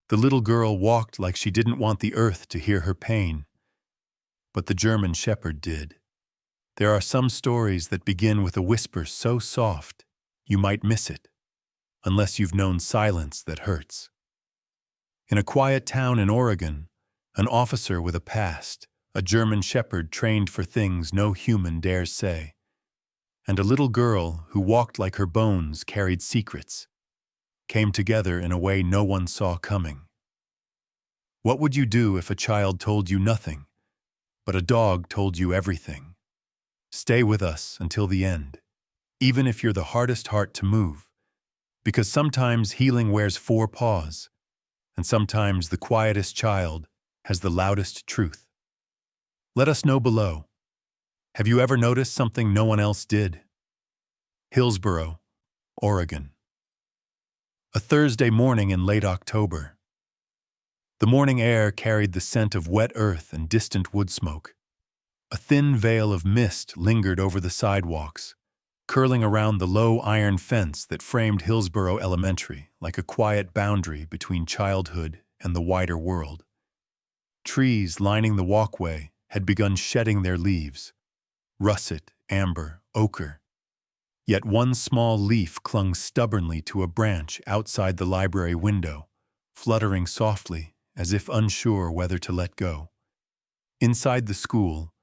The little girl walked like she didn't want the earth to hear her pain, but the German shepherd did. There are some stories that begin with a whisper so soft you might miss it, unless you've known silence that hurts. In a quiet town in Oregon, an officer with a past, a German shepherd trained for things no human dares say, and a little girl who walked like her bones carried secrets, came together in a way no one saw coming. What would you do if a child told you nothing, but a dog told you everything? Stay with us until the end, even if you're the hardest heart to move, because sometimes healing wears 4 paws, and sometimes the quietest child has the loudest truth. Let us know below. Have you ever noticed something no one else did? Hillsboro, Oregon. A Thursday morning in late October. The morning air carried the scent of wet earth and distant wood smoke. A thin veil of mist lingered over the sidewalks, curling around the low iron fence that framed Hillsboro Elementary like a quiet boundary between childhood and the wider world. Trees lining the walkway had begun shedding their leaves, russet, amber, ochre. Yet one small leaf clung stubbornly to a branch outside the library window, fluttering softly as if unsure whether to let go. Inside the school,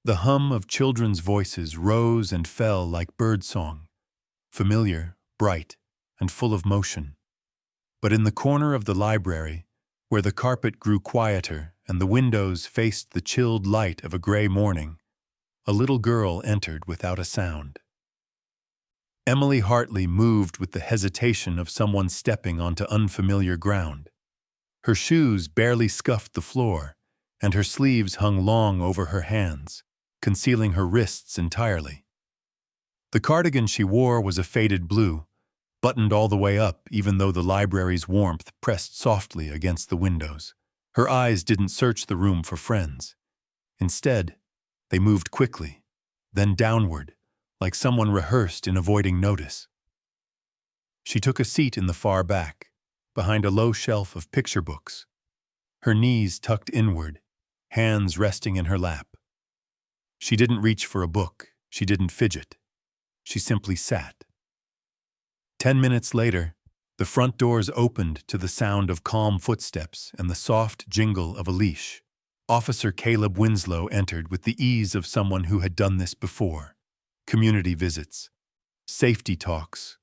the hum of children's voices rose and fell like birdsong, familiar, bright, and full of motion. But in the corner of the library, where the carpet grew quieter and the windows faced the chilled light of a gray morning, a little girl entered without a sound. Emily Hartley moved with the hesitation of someone stepping onto unfamiliar ground. Her shoes barely scuffed the floor, and her sleeves hung long over her hands, concealing her wrists entirely. The cardigan she wore was a faded blue, buttoned all the way up even though the library's warmth pressed softly against the windows. Her eyes didn't search the room for friends. Instead, they moved quickly, then downward, like someone rehearsed in avoiding notice. She took a seat in the far back, behind a low shelf of picture books, her knees tucked inward, hands resting in her lap. She didn't reach for a book, she didn't fidget. She simply sat. 10 minutes later, the front doors opened to the sound of calm footsteps and the soft jingle of a leash. Officer Caleb Winslow entered with the ease of someone who had done this before. Community visits, safety talks,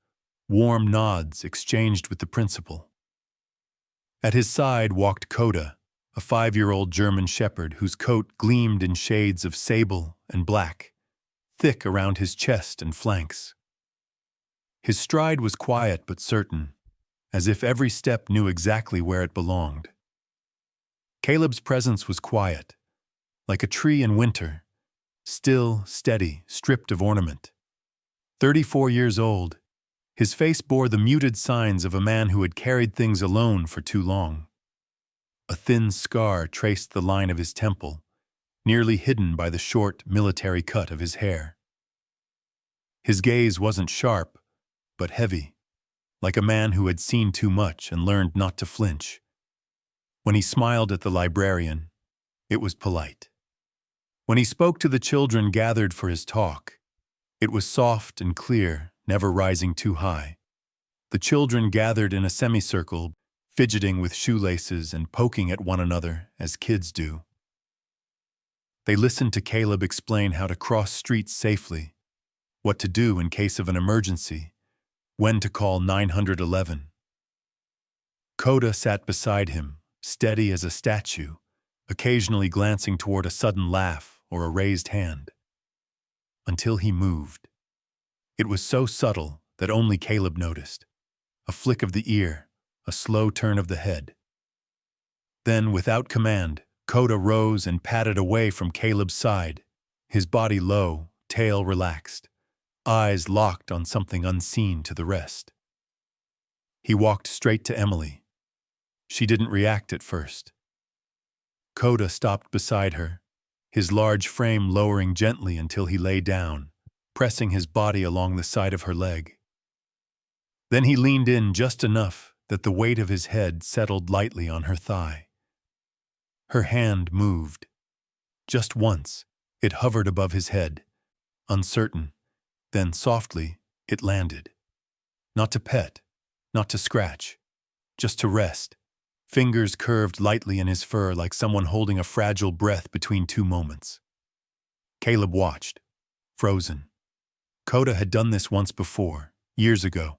warm nods exchanged with the principal. At his side walked Coda, a 5-year-old German shepherd whose coat gleamed in shades of sable and black, thick around his chest and flanks. His stride was quiet but certain, as if every step knew exactly where it belonged. Caleb's presence was quiet, like a tree in winter, still, steady, stripped of ornament. 34 years old, his face bore the muted signs of a man who had carried things alone for too long. A thin scar traced the line of his temple, nearly hidden by the short, military cut of his hair. His gaze wasn't sharp, but heavy, like a man who had seen too much and learned not to flinch. When he smiled at the librarian, it was polite. When he spoke to the children gathered for his talk, it was soft and clear, never rising too high. The children gathered in a semicircle, fidgeting with shoelaces and poking at one another, as kids do. They listened to Caleb explain how to cross streets safely, what to do in case of an emergency, when to call 911. Coda sat beside him, steady as a statue, occasionally glancing toward a sudden laugh or a raised hand. Until he moved. It was so subtle that only Caleb noticed. A flick of the ear, a slow turn of the head. Then, without command, Coda rose and padded away from Caleb's side, his body low, tail relaxed, eyes locked on something unseen to the rest. He walked straight to Emily. She didn't react at first. Coda stopped beside her, his large frame lowering gently until he lay down, pressing his body along the side of her leg. Then he leaned in just enough that the weight of his head settled lightly on her thigh. Her hand moved. Just once, it hovered above his head, uncertain. Then, softly, it landed. Not to pet, not to scratch, just to rest. Fingers curved lightly in his fur like someone holding a fragile breath between two moments. Caleb watched, frozen. Coda had done this once before, years ago.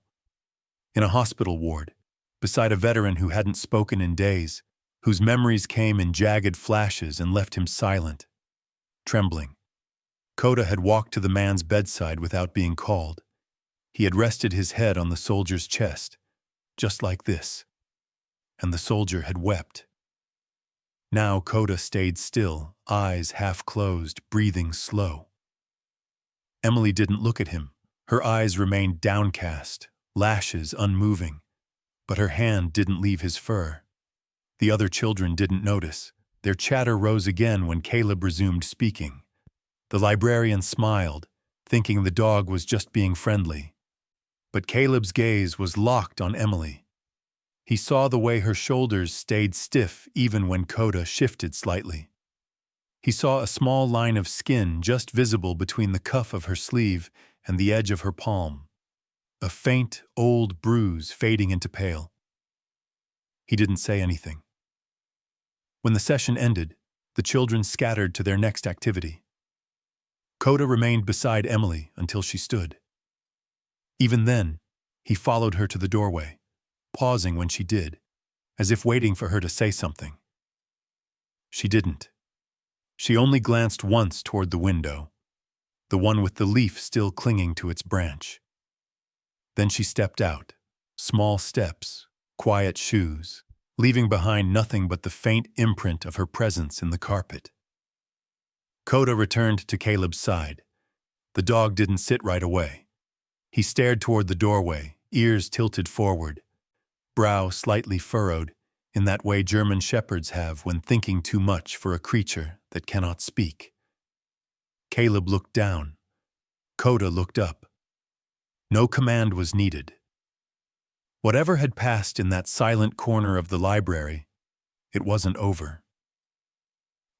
In a hospital ward, beside a veteran who hadn't spoken in days, whose memories came in jagged flashes and left him silent, trembling. Coda had walked to the man's bedside without being called. He had rested his head on the soldier's chest, just like this. And the soldier had wept. Now Coda stayed still, eyes half closed, breathing slow. Emily didn't look at him. Her eyes remained downcast, lashes unmoving, but her hand didn't leave his fur. The other children didn't notice. Their chatter rose again when Caleb resumed speaking. The librarian smiled, thinking the dog was just being friendly. But Caleb's gaze was locked on Emily. He saw the way her shoulders stayed stiff even when Coda shifted slightly. He saw a small line of skin just visible between the cuff of her sleeve and the edge of her palm. A faint, old bruise fading into pale. He didn't say anything. When the session ended, the children scattered to their next activity. Coda remained beside Emily until she stood. Even then, he followed her to the doorway, pausing when she did, as if waiting for her to say something. She didn't. She only glanced once toward the window, the one with the leaf still clinging to its branch. Then she stepped out, small steps, quiet shoes, leaving behind nothing but the faint imprint of her presence in the carpet. Coda returned to Caleb's side. The dog didn't sit right away. He stared toward the doorway, ears tilted forward, brow slightly furrowed, in that way German shepherds have when thinking too much for a creature that cannot speak. Caleb looked down. Coda looked up. No command was needed. Whatever had passed in that silent corner of the library, it wasn't over.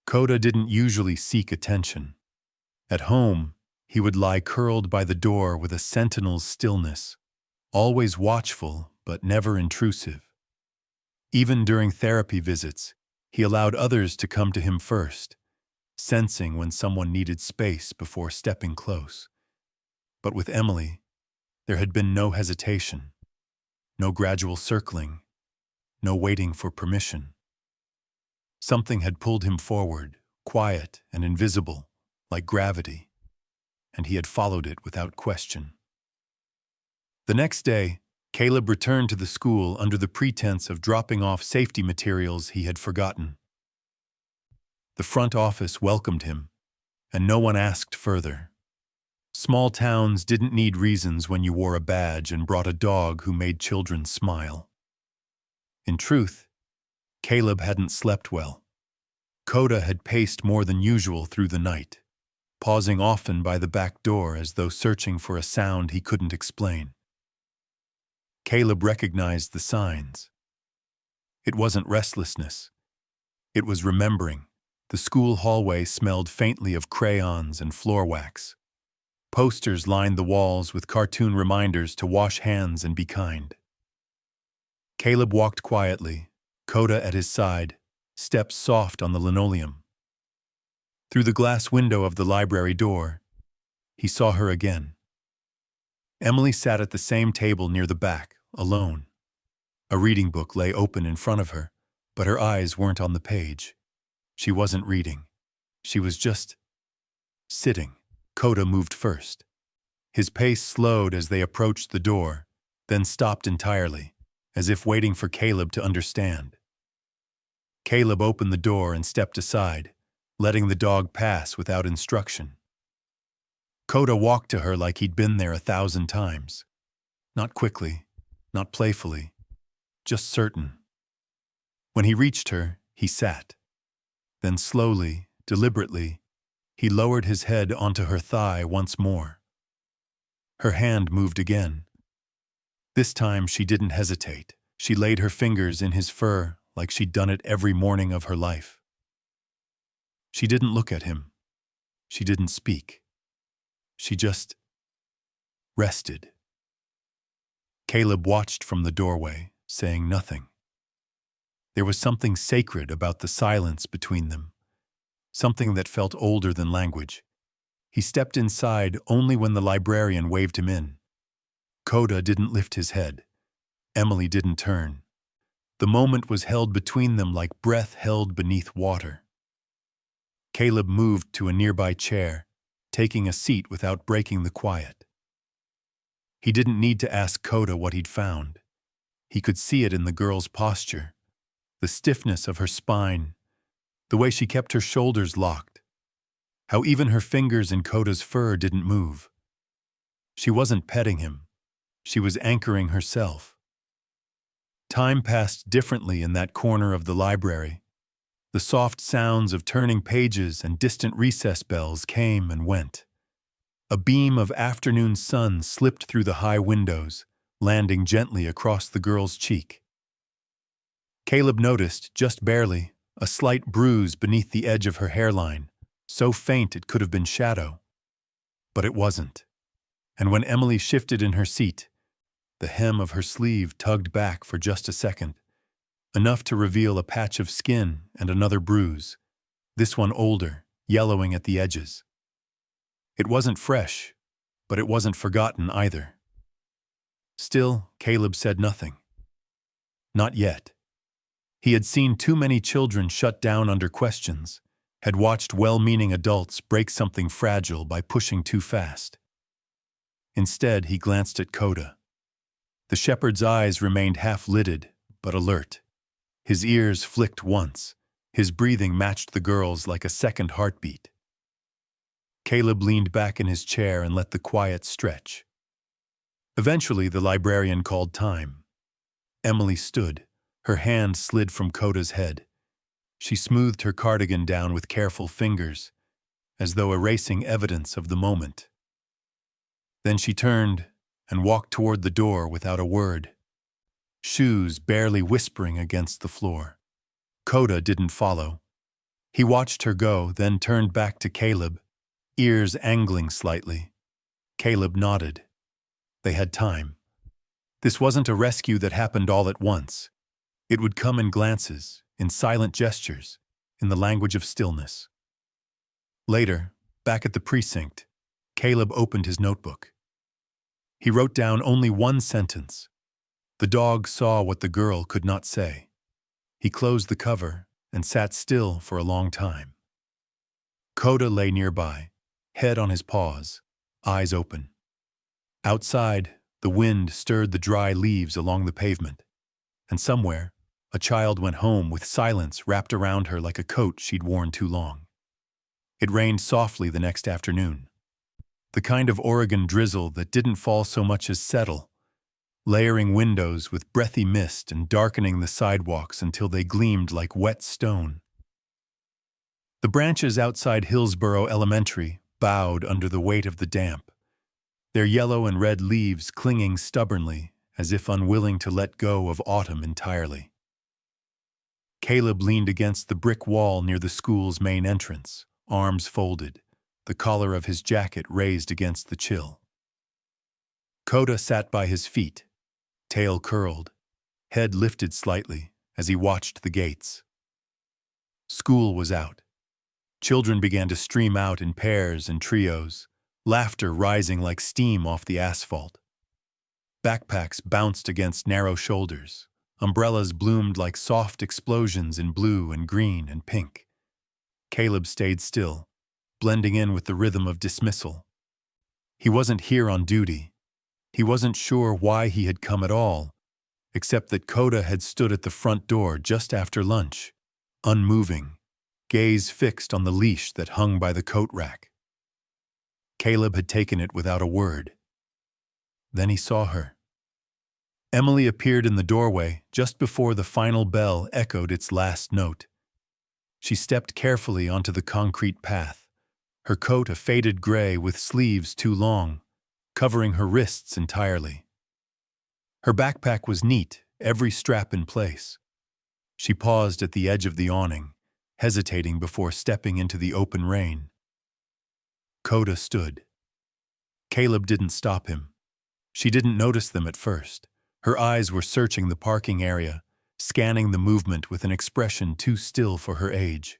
Coda didn't usually seek attention. At home, he would lie curled by the door with a sentinel's stillness, always watchful but never intrusive. Even during therapy visits, he allowed others to come to him first, sensing when someone needed space before stepping close. But with Emily, there had been no hesitation, no gradual circling, no waiting for permission. Something had pulled him forward, quiet and invisible, like gravity, and he had followed it without question. The next day, Caleb returned to the school under the pretense of dropping off safety materials he had forgotten. The front office welcomed him, and no one asked further. Small towns didn't need reasons when you wore a badge and brought a dog who made children smile. In truth, Caleb hadn't slept well. Coda had paced more than usual through the night, pausing often by the back door as though searching for a sound he couldn't explain. Caleb recognized the signs. It wasn't restlessness. It was remembering. The school hallway smelled faintly of crayons and floor wax. Posters lined the walls with cartoon reminders to wash hands and be kind. Caleb walked quietly, Coda at his side, steps soft on the linoleum. Through the glass window of the library door, he saw her again. Emily sat at the same table near the back, alone. A reading book lay open in front of her, but her eyes weren't on the page. She wasn't reading. She was just sitting. Coda moved first. His pace slowed as they approached the door, then stopped entirely, as if waiting for Caleb to understand. Caleb opened the door and stepped aside, letting the dog pass without instruction. Coda walked to her like he'd been there 1,000 times. Not quickly, not playfully, just certain. When he reached her, he sat. Then slowly, deliberately, he lowered his head onto her thigh once more. Her hand moved again. This time she didn't hesitate. She laid her fingers in his fur like she'd done it every morning of her life. She didn't look at him. She didn't speak. She just rested. Caleb watched from the doorway, saying nothing. There was something sacred about the silence between them, something that felt older than language. He stepped inside only when the librarian waved him in. Coda didn't lift his head. Emily didn't turn. The moment was held between them like breath held beneath water. Caleb moved to a nearby chair, taking a seat without breaking the quiet. He didn't need to ask Coda what he'd found. He could see it in the girl's posture, the stiffness of her spine, the way she kept her shoulders locked, how even her fingers in Coda's fur didn't move. She wasn't petting him. She was anchoring herself. Time passed differently in that corner of the library. The soft sounds of turning pages and distant recess bells came and went. A beam of afternoon sun slipped through the high windows, landing gently across the girl's cheek. Caleb noticed, just barely, a slight bruise beneath the edge of her hairline, so faint it could have been shadow. But it wasn't. And when Emily shifted in her seat, the hem of her sleeve tugged back for just a second, enough to reveal a patch of skin and another bruise, this one older, yellowing at the edges. It wasn't fresh, but it wasn't forgotten either. Still, Caleb said nothing. Not yet. He had seen too many children shut down under questions, had watched well-meaning adults break something fragile by pushing too fast. Instead, he glanced at Coda. The shepherd's eyes remained half-lidded, but alert. His ears flicked once. His breathing matched the girl's like a second heartbeat. Caleb leaned back in his chair and let the quiet stretch. Eventually, the librarian called time. Emily stood. Her hand slid from Coda's head. She smoothed her cardigan down with careful fingers, as though erasing evidence of the moment. Then she turned and walked toward the door without a word, shoes barely whispering against the floor. Coda didn't follow. He watched her go, then turned back to Caleb, ears angling slightly. Caleb nodded. They had time. This wasn't a rescue that happened all at once. It would come in glances, in silent gestures, in the language of stillness. Later, back at the precinct, Caleb opened his notebook. He wrote down only one sentence. The dog saw what the girl could not say. He closed the cover and sat still for a long time. Coda lay nearby, head on his paws, eyes open. Outside, the wind stirred the dry leaves along the pavement, and somewhere, a child went home with silence wrapped around her like a coat she'd worn too long. It rained softly the next afternoon. The kind of Oregon drizzle that didn't fall so much as settle, layering windows with breathy mist and darkening the sidewalks until they gleamed like wet stone. The branches outside Hillsborough Elementary bowed under the weight of the damp, their yellow and red leaves clinging stubbornly as if unwilling to let go of autumn entirely. Caleb leaned against the brick wall near the school's main entrance, arms folded, the collar of his jacket raised against the chill. Coda sat by his feet, tail curled, head lifted slightly as he watched the gates. School was out. Children began to stream out in pairs and trios, laughter rising like steam off the asphalt. Backpacks bounced against narrow shoulders. Umbrellas bloomed like soft explosions in blue and green and pink. Caleb stayed still, blending in with the rhythm of dismissal. He wasn't here on duty. He wasn't sure why he had come at all, except that Coda had stood at the front door just after lunch, unmoving, gaze fixed on the leash that hung by the coat rack. Caleb had taken it without a word. Then he saw her. Emily appeared in the doorway just before the final bell echoed its last note. She stepped carefully onto the concrete path, her coat a faded gray with sleeves too long, covering her wrists entirely. Her backpack was neat every strap in place. She paused at the edge of the awning, hesitating before stepping into the open rain. Coda stood. Caleb didn't stop him. She didn't notice them at first. Her eyes were searching the parking area, scanning the movement with an expression too still for her age.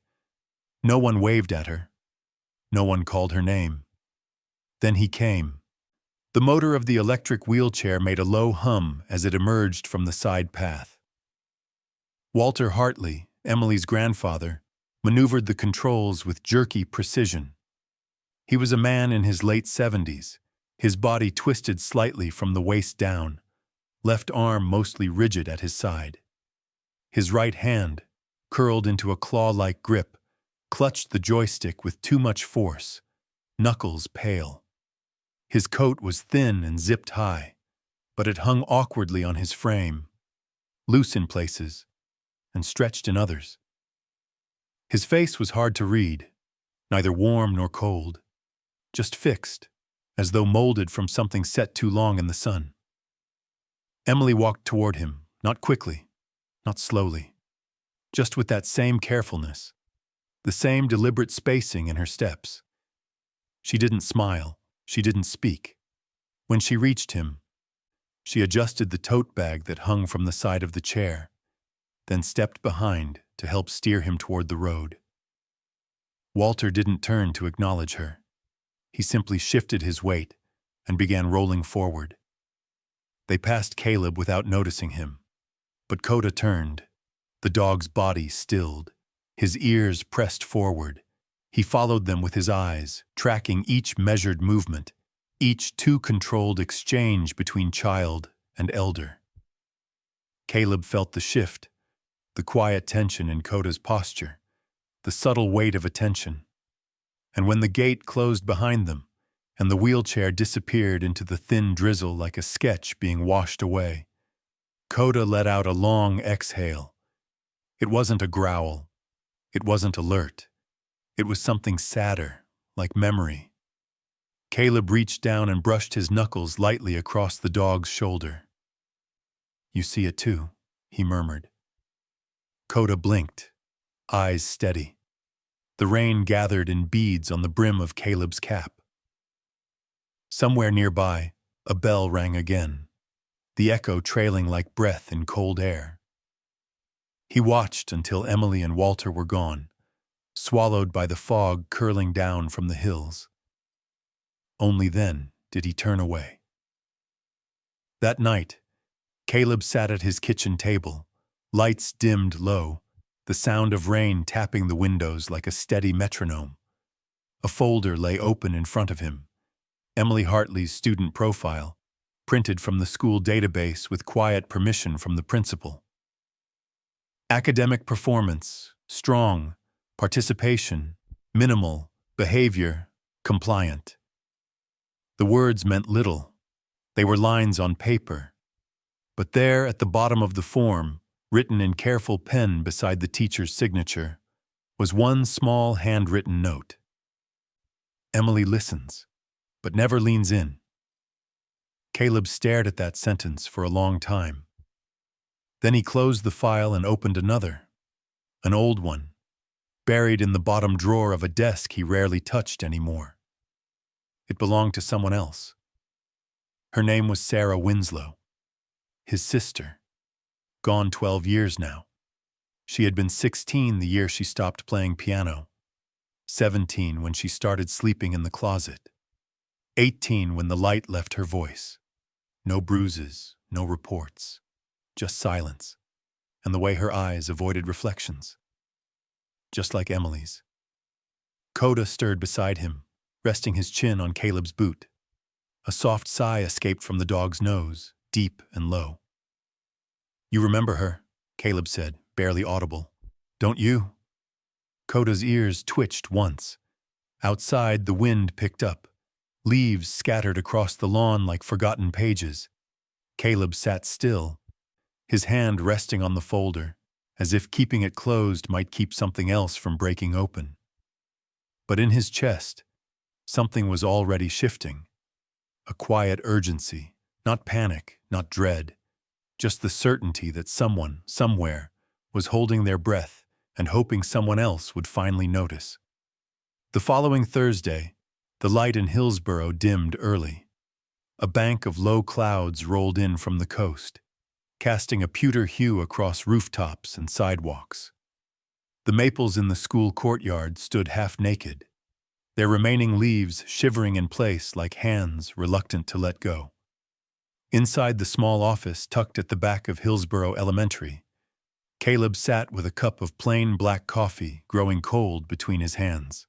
No one waved at her. No one called her name. Then he came. The motor of the electric wheelchair made a low hum as it emerged from the side path. Walter Hartley, Emily's grandfather, maneuvered the controls with jerky precision. He was a man in his late 70s, his body twisted slightly from the waist down, left arm mostly rigid at his side. His right hand, curled into a claw-like grip, clutched the joystick with too much force, knuckles pale. His coat was thin and zipped high, but it hung awkwardly on his frame, loose in places and stretched in others. His face was hard to read, neither warm nor cold, just fixed, as though molded from something set too long in the sun. Emily walked toward him, not quickly, not slowly, just with that same carefulness, the same deliberate spacing in her steps. She didn't smile, she didn't speak. When she reached him, she adjusted the tote bag that hung from the side of the chair, then stepped behind to help steer him toward the road. Walter didn't turn to acknowledge her. He simply shifted his weight and began rolling forward. They passed Caleb without noticing him, but Coda turned. The dog's body stilled, his ears pressed forward. He followed them with his eyes, tracking each measured movement, each too-controlled exchange between child and elder. Caleb felt the shift, the quiet tension in Coda's posture, the subtle weight of attention. And when the gate closed behind them, and the wheelchair disappeared into the thin drizzle like a sketch being washed away, Coda let out a long exhale. It wasn't a growl. It wasn't alert. It was something sadder, like memory. Caleb reached down and brushed his knuckles lightly across the dog's shoulder. "You see it too," he murmured. Coda blinked, eyes steady. The rain gathered in beads on the brim of Caleb's cap. Somewhere nearby, a bell rang again, the echo trailing like breath in cold air. He watched until Emily and Walter were gone, swallowed by the fog curling down from the hills. Only then did he turn away. That night, Caleb sat at his kitchen table, lights dimmed low, the sound of rain tapping the windows like a steady metronome. A folder lay open in front of him, Emily Hartley's student profile, printed from the school database with quiet permission from the principal. Academic performance, strong, participation, minimal, behavior, compliant. The words meant little. They were lines on paper. But there at the bottom of the form, written in careful pen beside the teacher's signature, was one small handwritten note. Emily listens, but never leans in. Caleb stared at that sentence for a long time. Then he closed the file and opened another, an old one, buried in the bottom drawer of a desk he rarely touched anymore. It belonged to someone else. Her name was Sarah Winslow, his sister, gone 12 years now. She had been 16 the year she stopped playing piano, 17 when she started sleeping in the closet, 18 when the light left her voice. No bruises, no reports, just silence, and the way her eyes avoided reflections. Just like Emily's. Coda stirred beside him, resting his chin on Caleb's boot. A soft sigh escaped from the dog's nose, deep and low. "You remember her," Caleb said, barely audible. "Don't you?" Coda's ears twitched once. Outside, the wind picked up. Leaves scattered across the lawn like forgotten pages. Caleb sat still, his hand resting on the folder, as if keeping it closed might keep something else from breaking open. But in his chest, something was already shifting. A quiet urgency, not panic, not dread, just the certainty that someone, somewhere, was holding their breath and hoping someone else would finally notice. The following Thursday, the light in Hillsborough dimmed early. A bank of low clouds rolled in from the coast, casting a pewter hue across rooftops and sidewalks. The maples in the school courtyard stood half-naked, their remaining leaves shivering in place like hands reluctant to let go. Inside the small office tucked at the back of Hillsborough Elementary, Caleb sat with a cup of plain black coffee growing cold between his hands.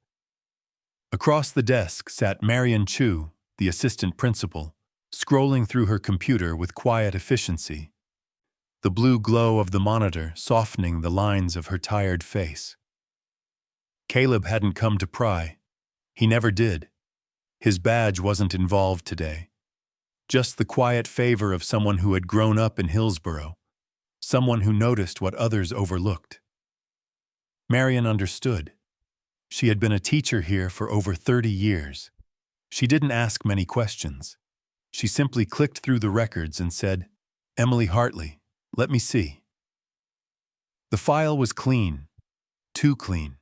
Across the desk sat Marian Chu, the assistant principal, scrolling through her computer with quiet efficiency, the blue glow of the monitor softening the lines of her tired face. Caleb hadn't come to pry. He never did. His badge wasn't involved today. Just the quiet favor of someone who had grown up in Hillsborough, someone who noticed what others overlooked. Marian understood. She had been a teacher here for over 30 years. She didn't ask many questions. She simply clicked through the records and said, "Emily Hartley, let me see." The file was clean, too clean.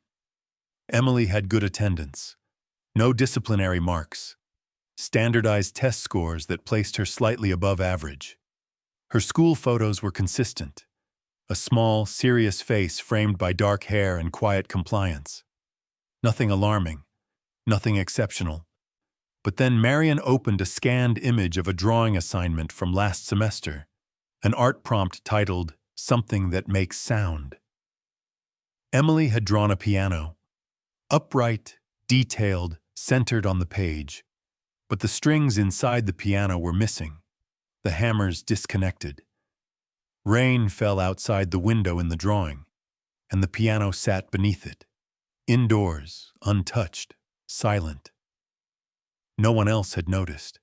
Emily had good attendance, no disciplinary marks, standardized test scores that placed her slightly above average. Her school photos were consistent, a small, serious face framed by dark hair and quiet compliance. Nothing alarming, nothing exceptional. But then Marian opened a scanned image of a drawing assignment from last semester, an art prompt titled, "Something That Makes Sound." Emily had drawn a piano, upright, detailed, centered on the page, but the strings inside the piano were missing, the hammers disconnected. Rain fell outside the window in the drawing, and the piano sat beneath it, indoors, untouched, silent. No one else had noticed.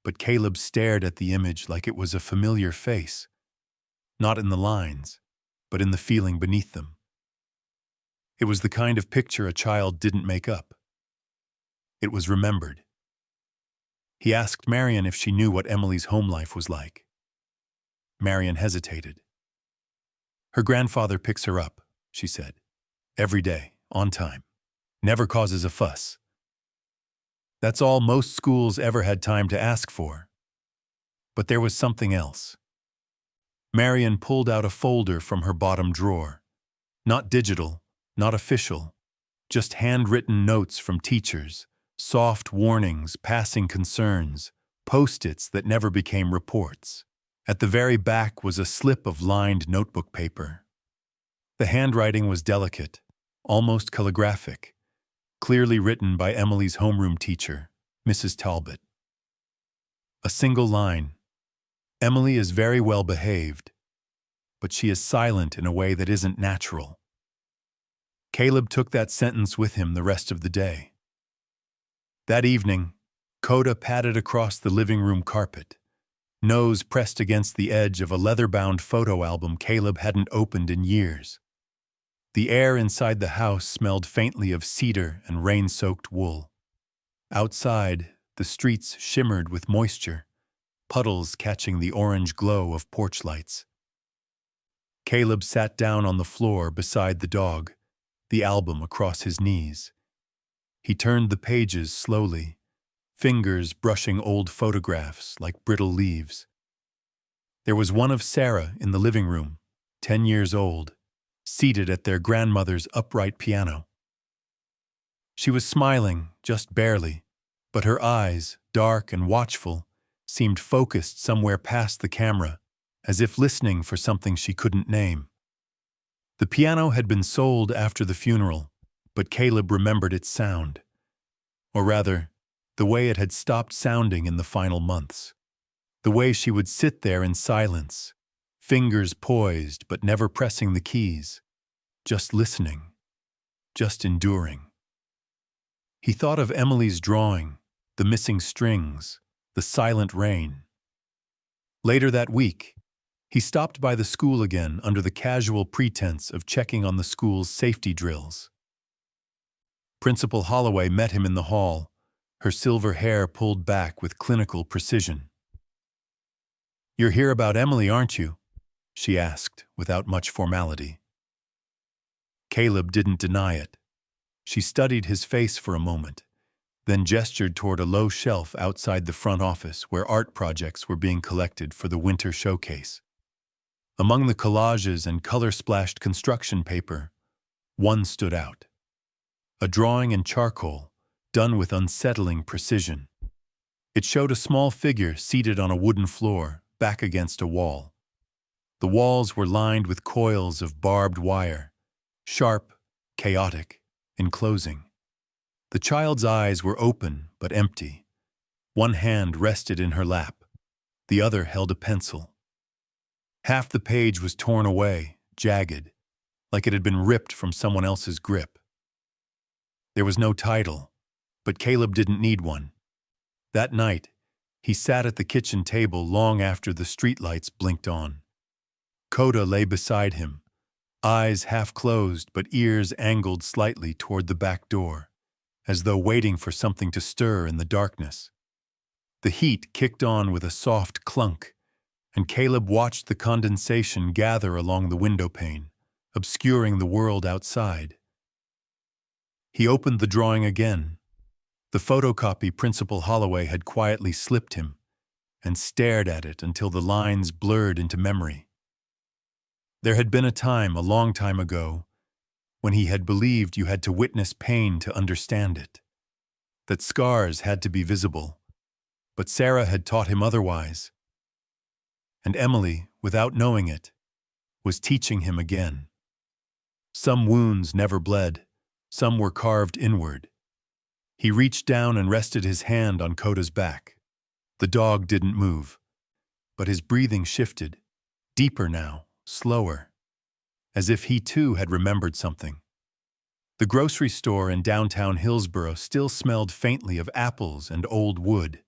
But Caleb stared at the image like it was a familiar face, not in the lines, but in the feeling beneath them. It was the kind of picture a child didn't make up. It was remembered. He asked Marian if she knew what Emily's home life was like. Marian hesitated. "Her grandfather picks her up," she said. "Every day, on time. Never causes a fuss." That's all most schools ever had time to ask for. But there was something else. Marian pulled out a folder from her bottom drawer. Not digital, not official, just handwritten notes from teachers, soft warnings, passing concerns, post-its that never became reports. At the very back was a slip of lined notebook paper. The handwriting was delicate, almost calligraphic, clearly written by Emily's homeroom teacher, Mrs. Talbot. A single line. "Emily is very well behaved, but she is silent in a way that isn't natural." Caleb took that sentence with him the rest of the day. That evening, Coda padded across the living room carpet, nose pressed against the edge of a leather-bound photo album Caleb hadn't opened in years. The air inside the house smelled faintly of cedar and rain-soaked wool. Outside, the streets shimmered with moisture, puddles catching the orange glow of porch lights. Caleb sat down on the floor beside the dog, the album across his knees. He turned the pages slowly, fingers brushing old photographs like brittle leaves. There was one of Sarah in the living room, 10 years old, seated at their grandmother's upright piano. She was smiling, just barely, but her eyes, dark and watchful, seemed focused somewhere past the camera, as if listening for something she couldn't name. The piano had been sold after the funeral, but Caleb remembered its sound. Or rather, the way it had stopped sounding in the final months. The way she would sit there in silence, fingers poised but never pressing the keys, just listening, just enduring. He thought of Emily's drawing, the missing strings, the silent rain. Later that week, he stopped by the school again under the casual pretense of checking on the school's safety drills. Principal Holloway met him in the hall, her silver hair pulled back with clinical precision. "You're here about Emily, aren't you?" she asked, without much formality. Caleb didn't deny it. She studied his face for a moment, then gestured toward a low shelf outside the front office where art projects were being collected for the winter showcase. Among the collages and color-splashed construction paper, one stood out. A drawing in charcoal, done with unsettling precision. It showed a small figure seated on a wooden floor, back against a wall. The walls were lined with coils of barbed wire, sharp, chaotic, enclosing. The child's eyes were open but empty. One hand rested in her lap. The other held a pencil. Half the page was torn away, jagged, like it had been ripped from someone else's grip. There was no title, but Caleb didn't need one. That night, he sat at the kitchen table long after the streetlights blinked on. Coda lay beside him, eyes half closed but ears angled slightly toward the back door, as though waiting for something to stir in the darkness. The heat kicked on with a soft clunk, and Caleb watched the condensation gather along the window pane, obscuring the world outside. He opened the drawing again. The photocopy Principal Holloway had quietly slipped him, and stared at it until the lines blurred into memory. There had been a time, a long time ago, when he had believed you had to witness pain to understand it, that scars had to be visible, but Sarah had taught him otherwise. And Emily, without knowing it, was teaching him again. Some wounds never bled, some were carved inward. He reached down and rested his hand on Coda's back. The dog didn't move, but his breathing shifted, deeper now, slower, as if he too had remembered something. The grocery store in downtown Hillsborough still smelled faintly of apples and old wood,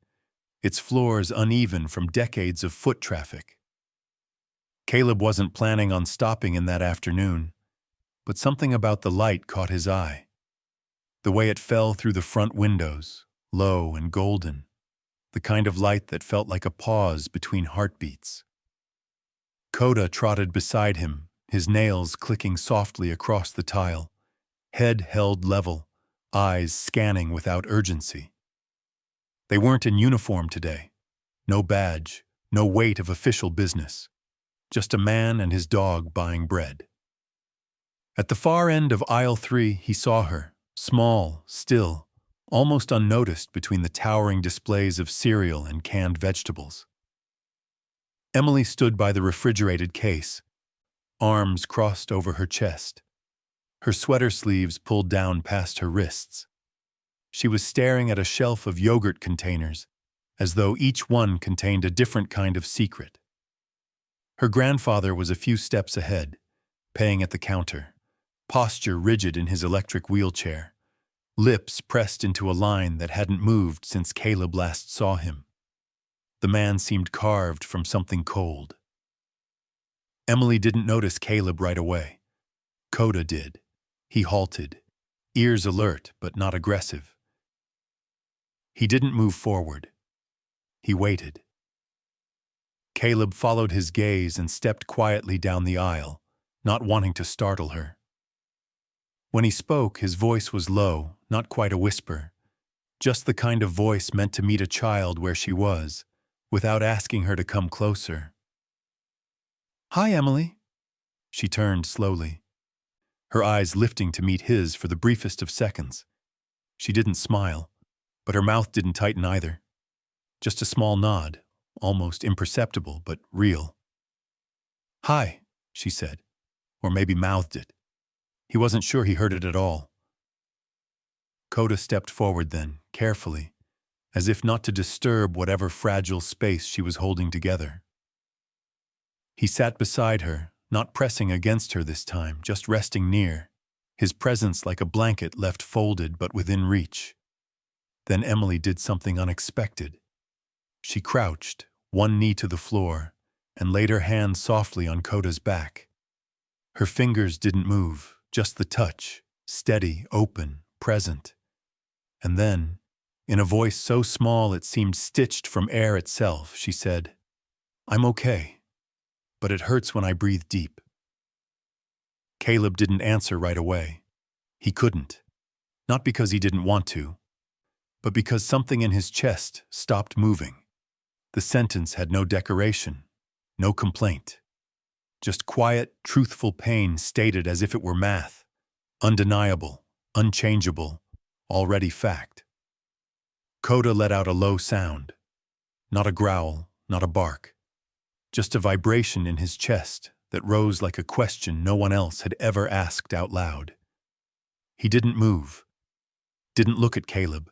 its floors uneven from decades of foot traffic. Caleb wasn't planning on stopping in that afternoon, but something about the light caught his eye. The way it fell through the front windows, low and golden, the kind of light that felt like a pause between heartbeats. Coda trotted beside him, his nails clicking softly across the tile, head held level, eyes scanning without urgency. They weren't in uniform today. No badge, no weight of official business. Just a man and his dog buying bread. At the far end of aisle 3, he saw her, small, still, almost unnoticed between the towering displays of cereal and canned vegetables. Emily stood by the refrigerated case, arms crossed over her chest, her sweater sleeves pulled down past her wrists. She was staring at a shelf of yogurt containers, as though each one contained a different kind of secret. Her grandfather was a few steps ahead, paying at the counter, posture rigid in his electric wheelchair, lips pressed into a line that hadn't moved since Caleb last saw him. The man seemed carved from something cold. Emily didn't notice Caleb right away. Coda did. He halted, ears alert but not aggressive. He didn't move forward. He waited. Caleb followed his gaze and stepped quietly down the aisle, not wanting to startle her. When he spoke, his voice was low, not quite a whisper, just the kind of voice meant to meet a child where she was, without asking her to come closer. "Hi, Emily." She turned slowly, her eyes lifting to meet his for the briefest of seconds. She didn't smile, but her mouth didn't tighten either. Just a small nod, almost imperceptible but real. "Hi," she said, or maybe mouthed it. He wasn't sure he heard it at all. Coda stepped forward then, carefully, as if not to disturb whatever fragile space she was holding together. He sat beside her, not pressing against her this time, just resting near, his presence like a blanket left folded but within reach. Then Emily did something unexpected. She crouched, one knee to the floor, and laid her hand softly on Coda's back. Her fingers didn't move, just the touch, steady, open, present. And then, in a voice so small it seemed stitched from air itself, she said, I'm okay, but it hurts when I breathe deep. Caleb didn't answer right away. He couldn't. Not because he didn't want to, but because something in his chest stopped moving. The sentence had no decoration, no complaint. Just quiet, truthful pain stated as if it were math. Undeniable, unchangeable, already fact. Coda let out a low sound. Not a growl, not a bark. Just a vibration in his chest that rose like a question no one else had ever asked out loud. He didn't move, didn't look at Caleb,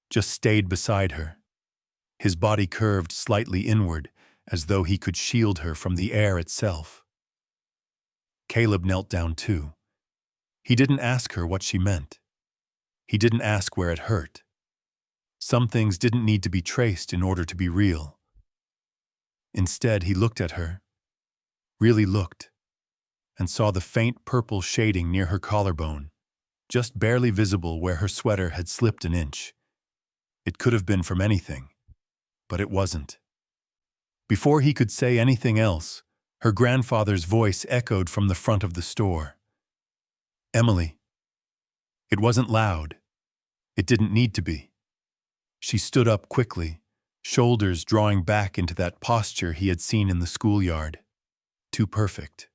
just stayed beside her. His body curved slightly inward, as though he could shield her from the air itself. Caleb knelt down too. He didn't ask her what she meant. He didn't ask where it hurt. Some things didn't need to be traced in order to be real. Instead, he looked at her, really looked, and saw the faint purple shading near her collarbone, just barely visible where her sweater had slipped an inch. It could have been from anything, but it wasn't. Before he could say anything else, her grandfather's voice echoed from the front of the store. Emily. It wasn't loud. It didn't need to be. She stood up quickly, shoulders drawing back into that posture he had seen in the schoolyard. Too perfect,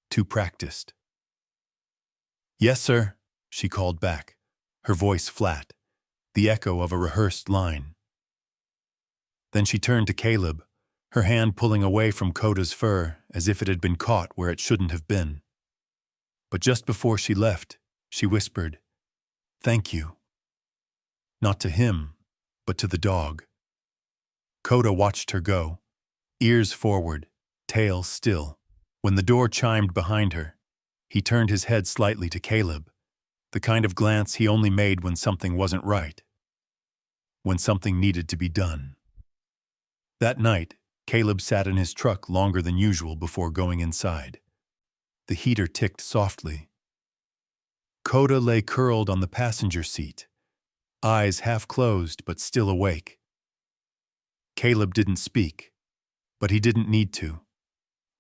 too practiced. Yes, sir, she called back, her voice flat, the echo of a rehearsed line. Then she turned to Caleb, her hand pulling away from Coda's fur as if it had been caught where it shouldn't have been. But just before she left, she whispered, "Thank you." Not to him, but to the dog. Coda watched her go, ears forward, tail still. When the door chimed behind her, he turned his head slightly to Caleb, the kind of glance he only made when something wasn't right, when something needed to be done. That night, Caleb sat in his truck longer than usual before going inside. The heater ticked softly. Coda lay curled on the passenger seat, eyes half closed but still awake. Caleb didn't speak, but he didn't need to.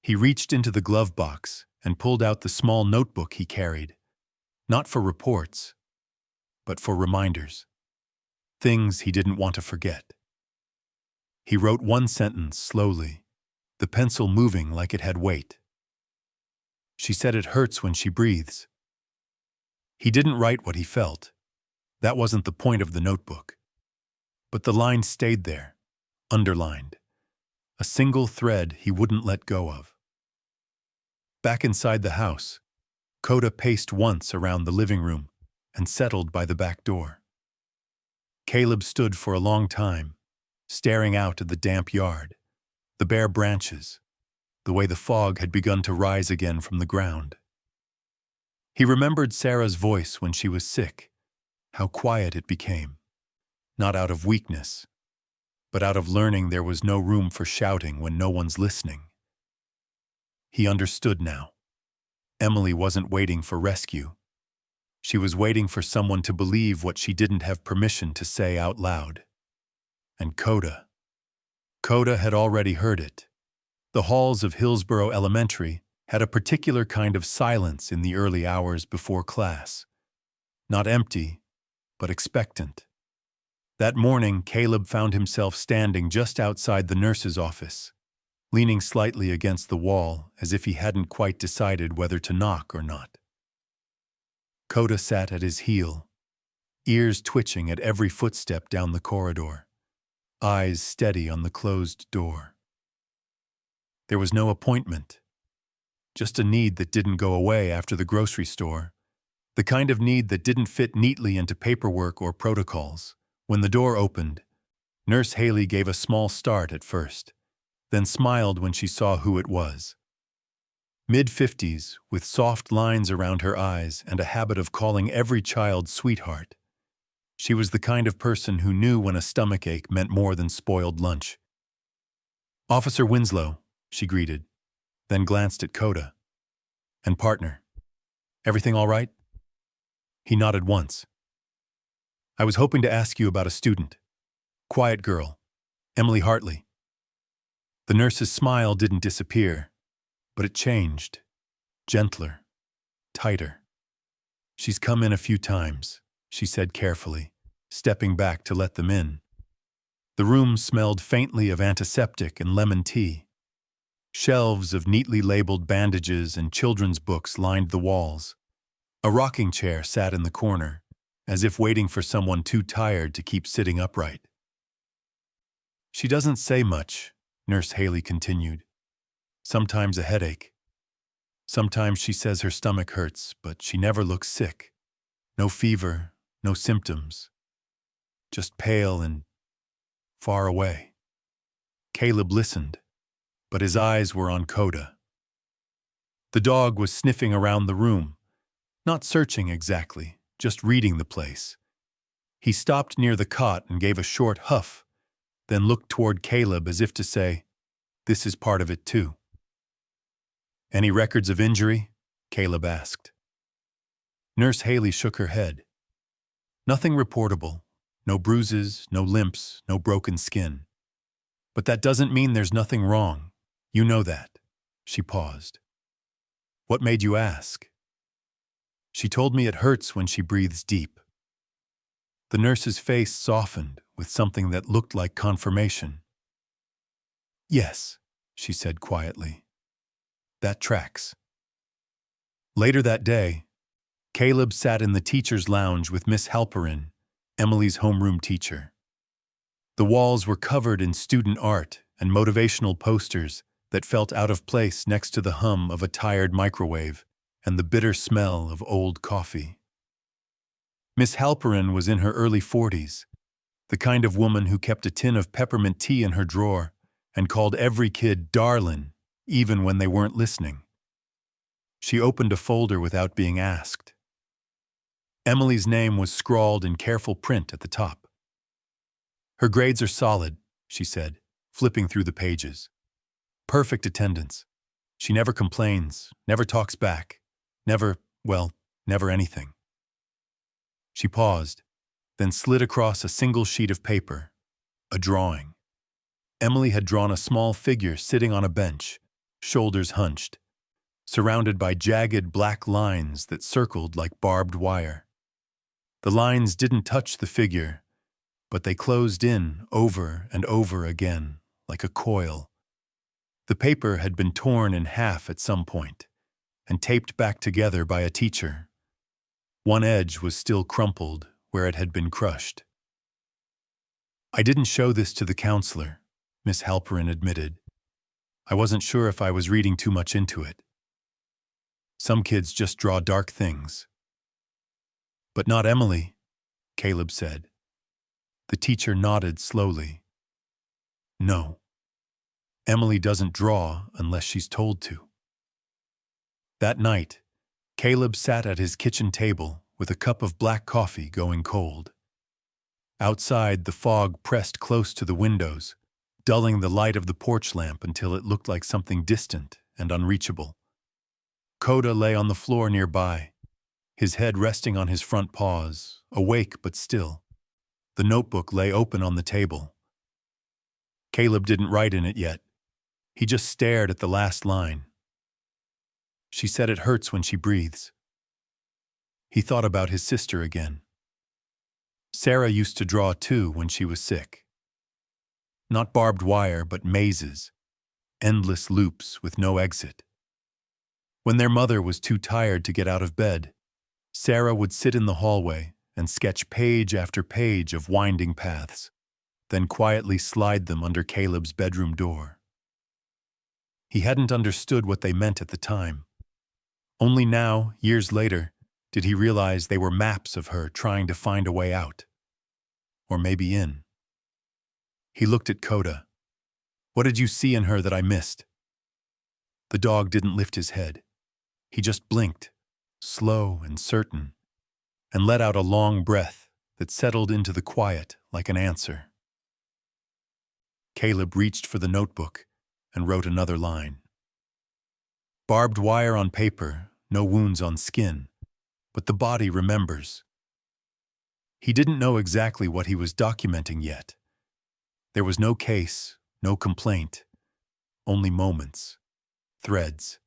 He reached into the glove box and pulled out the small notebook he carried, not for reports, but for reminders, things he didn't want to forget. He wrote one sentence slowly, the pencil moving like it had weight. She said it hurts when she breathes. He didn't write what he felt. That wasn't the point of the notebook. But the line stayed there, underlined, a single thread he wouldn't let go of. Back inside the house, Coda paced once around the living room and settled by the back door. Caleb stood for a long time, staring out at the damp yard, the bare branches, the way the fog had begun to rise again from the ground. He remembered Sarah's voice when she was sick, how quiet it became, not out of weakness, but out of learning there was no room for shouting when no one's listening. He understood now. Emily wasn't waiting for rescue. She was waiting for someone to believe what she didn't have permission to say out loud. And Coda had already heard it. The halls of Hillsborough Elementary had a particular kind of silence in the early hours before class. Not empty, but expectant. That morning, Caleb found himself standing just outside the nurse's office, leaning slightly against the wall as if he hadn't quite decided whether to knock or not. Coda sat at his heel, ears twitching at every footstep down the corridor, eyes steady on the closed door. There was no appointment, just a need that didn't go away after the grocery store, the kind of need that didn't fit neatly into paperwork or protocols. When the door opened, Nurse Haley gave a small start at first, then smiled when she saw who it was. Mid-50s, with soft lines around her eyes and a habit of calling every child sweetheart. She was the kind of person who knew when a stomachache meant more than spoiled lunch. "Officer Winslow," she greeted, then glanced at Coda. "And partner, everything all right?" He nodded once. "I was hoping to ask you about a student. Quiet girl, Emily Hartley." The nurse's smile didn't disappear, but it changed, gentler, tighter. "She's come in a few times," she said carefully, stepping back to let them in. The room smelled faintly of antiseptic and lemon tea. Shelves of neatly labeled bandages and children's books lined the walls. A rocking chair sat in the corner, as if waiting for someone too tired to keep sitting upright. "She doesn't say much," Nurse Haley continued. "Sometimes a headache. Sometimes she says her stomach hurts, but she never looks sick. No fever, no symptoms. Just pale and far away." Caleb listened, but his eyes were on Coda. The dog was sniffing around the room, not searching exactly, just reading the place. He stopped near the cot and gave a short huff, then looked toward Caleb as if to say, "This is part of it too." "Any records of injury?" Caleb asked. Nurse Haley shook her head. "Nothing reportable. No bruises, no limps, no broken skin. But that doesn't mean there's nothing wrong. You know that." She paused. "What made you ask?" "She told me it hurts when she breathes deep." The nurse's face softened with something that looked like confirmation. "Yes," she said quietly. "That tracks." Later that day, Caleb sat in the teacher's lounge with Miss Halperin, Emily's homeroom teacher. The walls were covered in student art and motivational posters that felt out of place next to the hum of a tired microwave and the bitter smell of old coffee. Miss Halperin was in her early 40s, the kind of woman who kept a tin of peppermint tea in her drawer and called every kid "darlin'," even when they weren't listening. She opened a folder without being asked. Emily's name was scrawled in careful print at the top. "Her grades are solid," she said, flipping through the pages. "Perfect attendance. She never complains, never talks back, never anything." She paused, then slid across a single sheet of paper, a drawing. Emily had drawn a small figure sitting on a bench, shoulders hunched, surrounded by jagged black lines that circled like barbed wire. The lines didn't touch the figure, but they closed in over and over again, like a coil. The paper had been torn in half at some point, and taped back together by a teacher. One edge was still crumpled where it had been crushed. "I didn't show this to the counselor," Miss Halperin admitted. "I wasn't sure if I was reading too much into it. Some kids just draw dark things." "But not Emily," Caleb said. The teacher nodded slowly. "No. Emily doesn't draw unless she's told to." That night, Caleb sat at his kitchen table with a cup of black coffee going cold. Outside, the fog pressed close to the windows, dulling the light of the porch lamp until it looked like something distant and unreachable. Coda lay on the floor nearby, his head resting on his front paws, awake but still. The notebook lay open on the table. Caleb didn't write in it yet. He just stared at the last line. "She said it hurts when she breathes." He thought about his sister again. Sarah used to draw too when she was sick. Not barbed wire, but mazes, endless loops with no exit. When their mother was too tired to get out of bed, Sarah would sit in the hallway and sketch page after page of winding paths, then quietly slide them under Caleb's bedroom door. He hadn't understood what they meant at the time. Only now, years later, did he realize they were maps of her trying to find a way out. Or maybe in. He looked at Coda. "What did you see in her that I missed?" The dog didn't lift his head. He just blinked, slow and certain, and let out a long breath that settled into the quiet like an answer. Caleb reached for the notebook and wrote another line. "Barbed wire on paper, no wounds on skin, but the body remembers." He didn't know exactly what he was documenting yet. There was no case, no complaint, only moments, threads.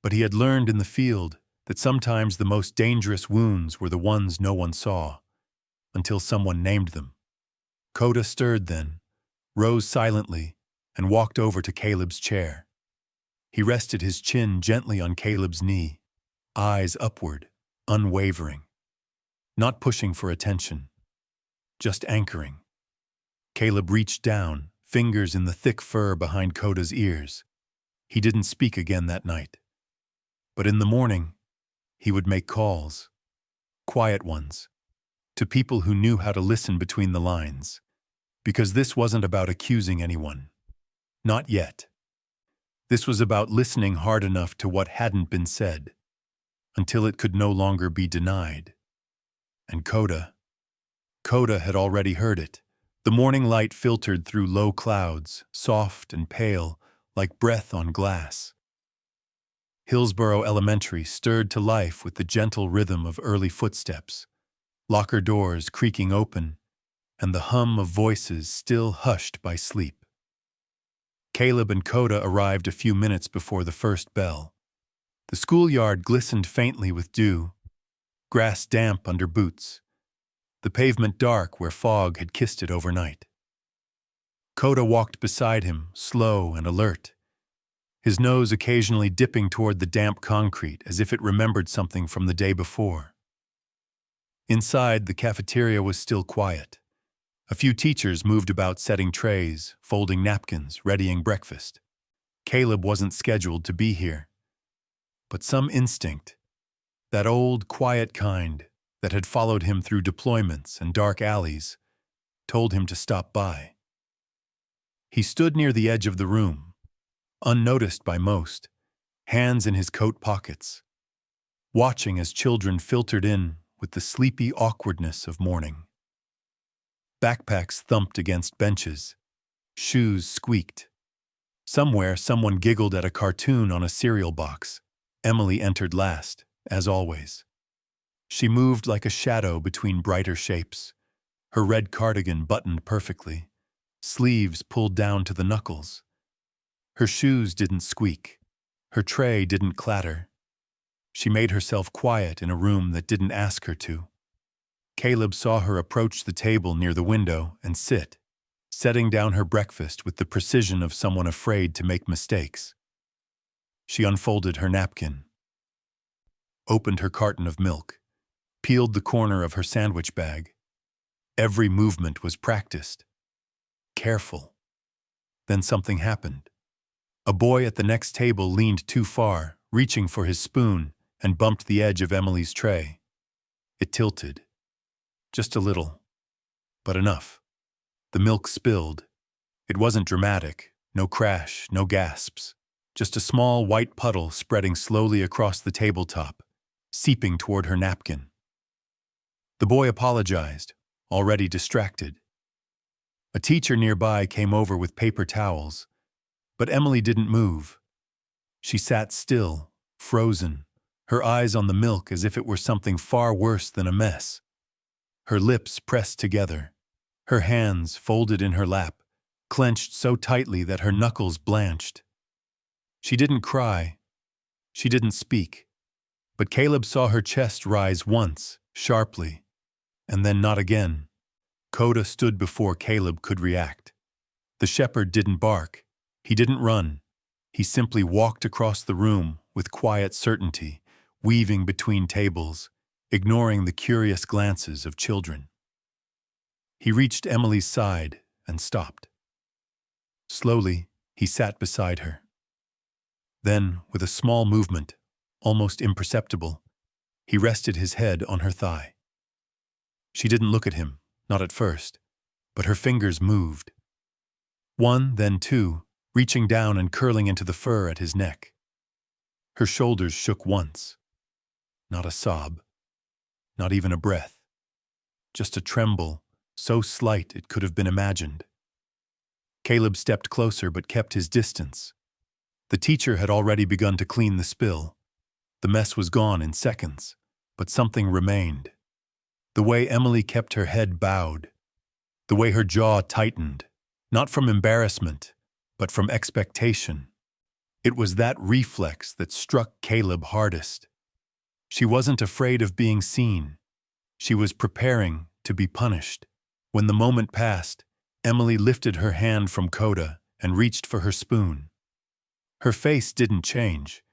But he had learned in the field that sometimes the most dangerous wounds were the ones no one saw, until someone named them. Coda stirred then, rose silently, and walked over to Caleb's chair. He rested his chin gently on Caleb's knee, eyes upward, unwavering. Not pushing for attention, just anchoring. Caleb reached down, fingers in the thick fur behind Coda's ears. He didn't speak again that night. But in the morning, he would make calls, quiet ones, to people who knew how to listen between the lines. Because this wasn't about accusing anyone. Not yet. This was about listening hard enough to what hadn't been said, until it could no longer be denied. And Coda had already heard it. The morning light filtered through low clouds, soft and pale, like breath on glass. Hillsborough Elementary stirred to life with the gentle rhythm of early footsteps, locker doors creaking open, and the hum of voices still hushed by sleep. Caleb and Coda arrived a few minutes before the first bell. The schoolyard glistened faintly with dew, grass damp under boots, the pavement dark where fog had kissed it overnight. Coda walked beside him, slow and alert, his nose occasionally dipping toward the damp concrete as if it remembered something from the day before. Inside, the cafeteria was still quiet. A few teachers moved about setting trays, folding napkins, readying breakfast. Caleb wasn't scheduled to be here. But some instinct, that old, quiet kind that had followed him through deployments and dark alleys, told him to stop by. He stood near the edge of the room, unnoticed by most, hands in his coat pockets, watching as children filtered in with the sleepy awkwardness of morning. Backpacks thumped against benches. Shoes squeaked. Somewhere, someone giggled at a cartoon on a cereal box. Emily entered last, as always. She moved like a shadow between brighter shapes, her red cardigan buttoned perfectly, sleeves pulled down to the knuckles. Her shoes didn't squeak. Her tray didn't clatter. She made herself quiet in a room that didn't ask her to. Caleb saw her approach the table near the window and sit, setting down her breakfast with the precision of someone afraid to make mistakes. She unfolded her napkin, opened her carton of milk, peeled the corner of her sandwich bag. Every movement was practiced, careful. Then something happened. A boy at the next table leaned too far, reaching for his spoon, and bumped the edge of Emily's tray. It tilted. Just a little, but enough. The milk spilled. It wasn't dramatic, no crash, no gasps, just a small white puddle spreading slowly across the tabletop, seeping toward her napkin. The boy apologized, already distracted. A teacher nearby came over with paper towels, but Emily didn't move. She sat still, frozen, her eyes on the milk as if it were something far worse than a mess. Her lips pressed together, her hands folded in her lap, clenched so tightly that her knuckles blanched. She didn't cry. She didn't speak. But Caleb saw her chest rise once, sharply, and then not again. Coda stood before Caleb could react. The shepherd didn't bark. He didn't run. He simply walked across the room with quiet certainty, weaving between tables, ignoring the curious glances of children. He reached Emily's side and stopped. Slowly, he sat beside her. Then, with a small movement, almost imperceptible, he rested his head on her thigh. She didn't look at him, not at first, but her fingers moved. One, then two, reaching down and curling into the fur at his neck. Her shoulders shook once. Not a sob. Not even a breath. Just a tremble, so slight it could have been imagined. Caleb stepped closer but kept his distance. The teacher had already begun to clean the spill. The mess was gone in seconds, but something remained. The way Emily kept her head bowed. The way her jaw tightened, not from embarrassment, but from expectation. It was that reflex that struck Caleb hardest. She wasn't afraid of being seen. She was preparing to be punished. When the moment passed, Emily lifted her hand from Coda and reached for her spoon. Her face didn't change,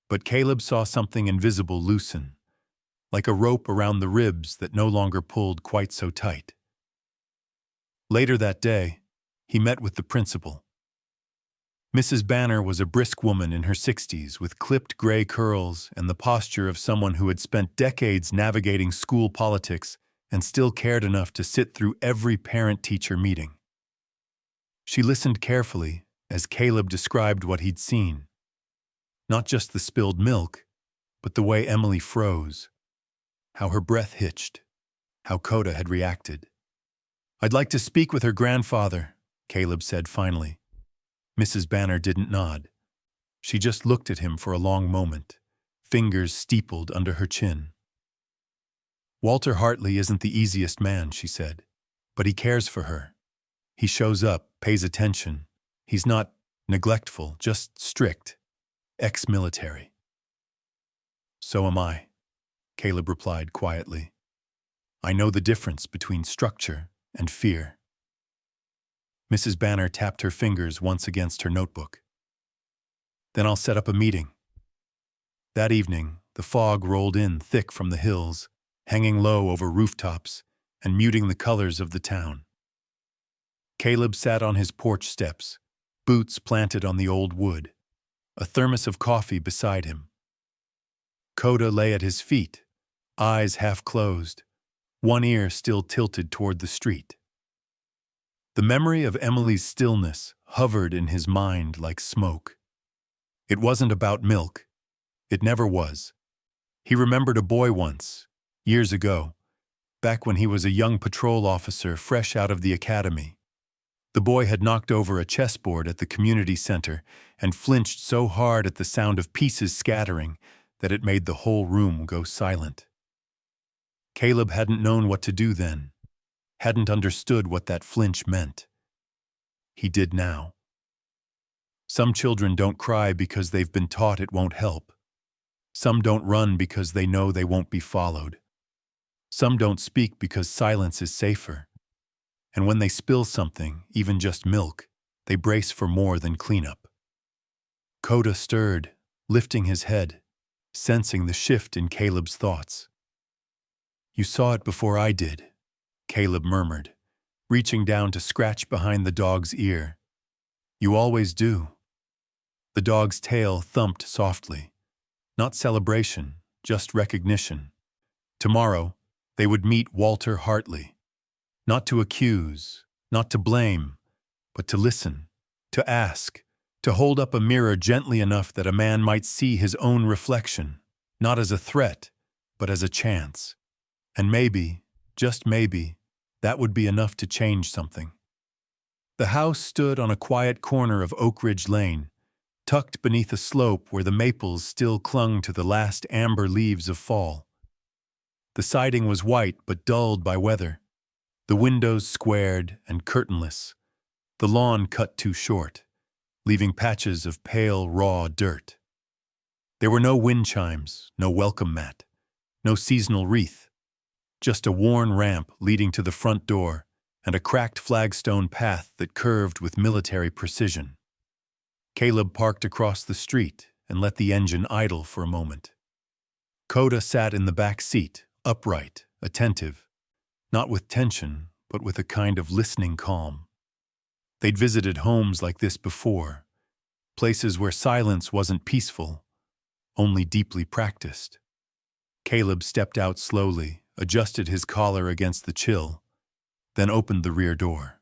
but Caleb saw something invisible loosen, like a rope around the ribs that no longer pulled quite so tight. Later that day, he met with the principal. Mrs. Banner was a brisk woman in her 60s with clipped gray curls and the posture of someone who had spent decades navigating school politics and still cared enough to sit through every parent-teacher meeting. She listened carefully as Caleb described what he'd seen. Not just the spilled milk, but the way Emily froze, how her breath hitched, how Coda had reacted. "I'd like to speak with her grandfather," Caleb said finally. Mrs. Banner didn't nod. She just looked at him for a long moment, fingers steepled under her chin. "Walter Hartley isn't the easiest man," she said, "but he cares for her. He shows up, pays attention. He's not neglectful, just strict, ex-military." "So am I," Caleb replied quietly. "I know the difference between structure and fear." Mrs. Banner tapped her fingers once against her notebook. "Then I'll set up a meeting." That evening, the fog rolled in thick from the hills, hanging low over rooftops and muting the colors of the town. Caleb sat on his porch steps, boots planted on the old wood, a thermos of coffee beside him. Coda lay at his feet, eyes half closed, one ear still tilted toward the street. The memory of Emily's stillness hovered in his mind like smoke. It wasn't about milk. It never was. He remembered a boy once, years ago, back when he was a young patrol officer fresh out of the academy. The boy had knocked over a chessboard at the community center and flinched so hard at the sound of pieces scattering that it made the whole room go silent. Caleb hadn't known what to do then, hadn't understood what that flinch meant. He did now. Some children don't cry because they've been taught it won't help. Some don't run because they know they won't be followed. Some don't speak because silence is safer. And when they spill something, even just milk, they brace for more than cleanup. Coda stirred, lifting his head, sensing the shift in Caleb's thoughts. "You saw it before I did," Caleb murmured, reaching down to scratch behind the dog's ear. "You always do." The dog's tail thumped softly. Not celebration, just recognition. Tomorrow, they would meet Walter Hartley. Not to accuse, not to blame, but to listen, to ask, to hold up a mirror gently enough that a man might see his own reflection, not as a threat, but as a chance. And maybe, just maybe, that would be enough to change something. The house stood on a quiet corner of Oak Ridge Lane, tucked beneath a slope where the maples still clung to the last amber leaves of fall. The siding was white but dulled by weather, the windows squared and curtainless, the lawn cut too short, leaving patches of pale, raw dirt. There were no wind chimes, no welcome mat, no seasonal wreath, just a worn ramp leading to the front door and a cracked flagstone path that curved with military precision. Caleb parked across the street and let the engine idle for a moment. Coda sat in the back seat, upright, attentive, not with tension, but with a kind of listening calm. They'd visited homes like this before, places where silence wasn't peaceful, only deeply practiced. Caleb stepped out slowly, adjusted his collar against the chill, then opened the rear door.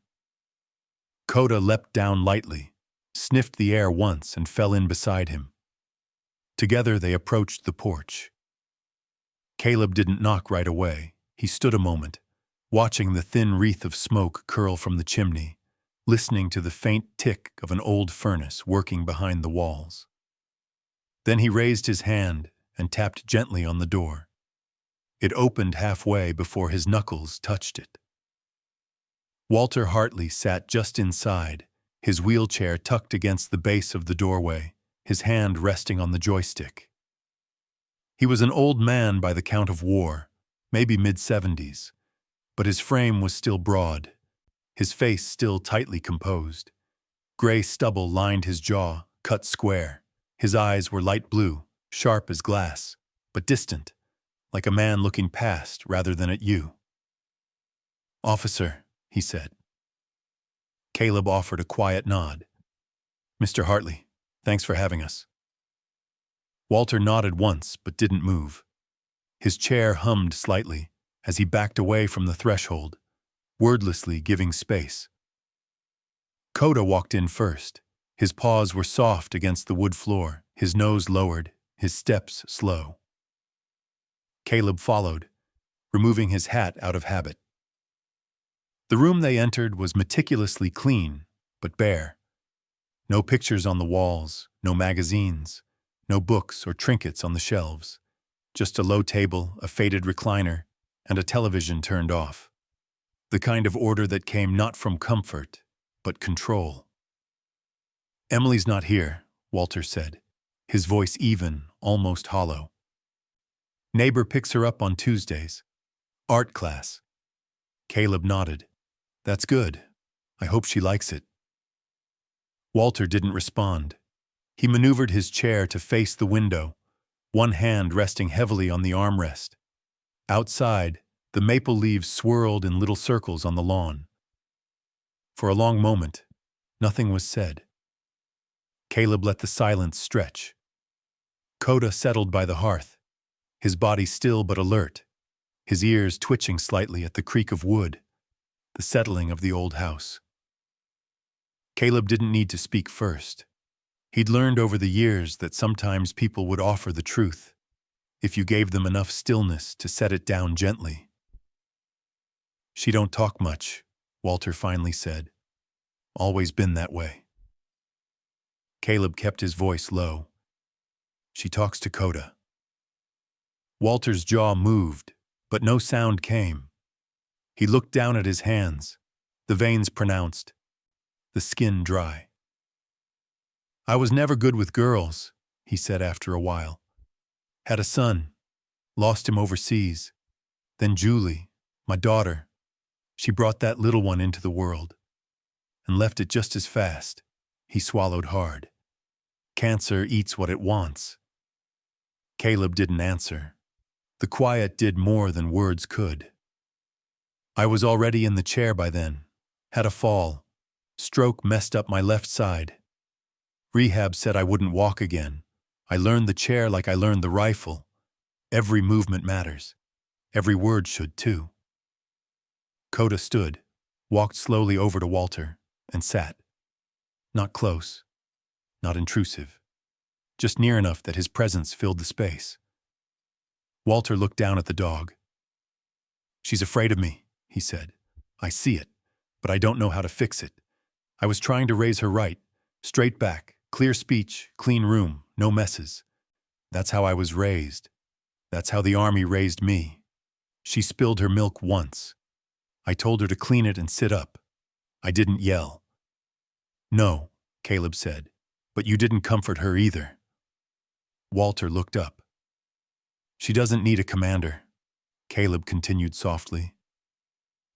Coda leapt down lightly, sniffed the air once and fell in beside him. Together they approached the porch. Caleb didn't knock right away. He stood a moment, watching the thin wreath of smoke curl from the chimney, listening to the faint tick of an old furnace working behind the walls. Then he raised his hand and tapped gently on the door. It opened halfway before his knuckles touched it. Walter Hartley sat just inside, his wheelchair tucked against the base of the doorway, his hand resting on the joystick. He was an old man by the count of war, maybe mid-70s, but his frame was still broad, his face still tightly composed. Gray stubble lined his jaw, cut square. His eyes were light blue, sharp as glass, but distant, like a man looking past rather than at you. "Officer," he said. Caleb offered a quiet nod. "Mr. Hartley, thanks for having us." Walter nodded once but didn't move. His chair hummed slightly as he backed away from the threshold, wordlessly giving space. Coda walked in first. His paws were soft against the wood floor, his nose lowered, his steps slow. Caleb followed, removing his hat out of habit. The room they entered was meticulously clean, but bare. No pictures on the walls, no magazines, no books or trinkets on the shelves. Just a low table, a faded recliner, and a television turned off. The kind of order that came not from comfort, but control. "Emily's not here," Walter said, his voice even, almost hollow. "Neighbor picks her up on Tuesdays. Art class." Caleb nodded. "That's good. I hope she likes it." Walter didn't respond. He maneuvered his chair to face the window, one hand resting heavily on the armrest. Outside, the maple leaves swirled in little circles on the lawn. For a long moment, nothing was said. Caleb let the silence stretch. Coda settled by the hearth, his body still but alert, his ears twitching slightly at the creak of wood, the settling of the old house. Caleb didn't need to speak first. He'd learned over the years that sometimes people would offer the truth, if you gave them enough stillness to set it down gently. "She don't talk much," Walter finally said. "Always been that way." Caleb kept his voice low. "She talks to Coda." Walter's jaw moved, but no sound came. He looked down at his hands, the veins pronounced, the skin dry. "I was never good with girls," he said after a while. "Had a son, lost him overseas. Then Julie, my daughter, she brought that little one into the world and left it just as fast." He swallowed hard. "Cancer eats what it wants." Caleb didn't answer. The quiet did more than words could. "I was already in the chair by then. Had a fall. Stroke messed up my left side. Rehab said I wouldn't walk again. I learned the chair like I learned the rifle. Every movement matters. Every word should too." Coda stood, walked slowly over to Walter, and sat. Not close, not intrusive, just near enough that his presence filled the space. Walter looked down at the dog. "She's afraid of me," he said. "I see it, but I don't know how to fix it. I was trying to raise her right, straight back, clear speech, clean room, no messes. That's how I was raised. That's how the army raised me. She spilled her milk once. I told her to clean it and sit up. I didn't yell." "No," Caleb said, "but you didn't comfort her either." Walter looked up. "She doesn't need a commander," Caleb continued softly.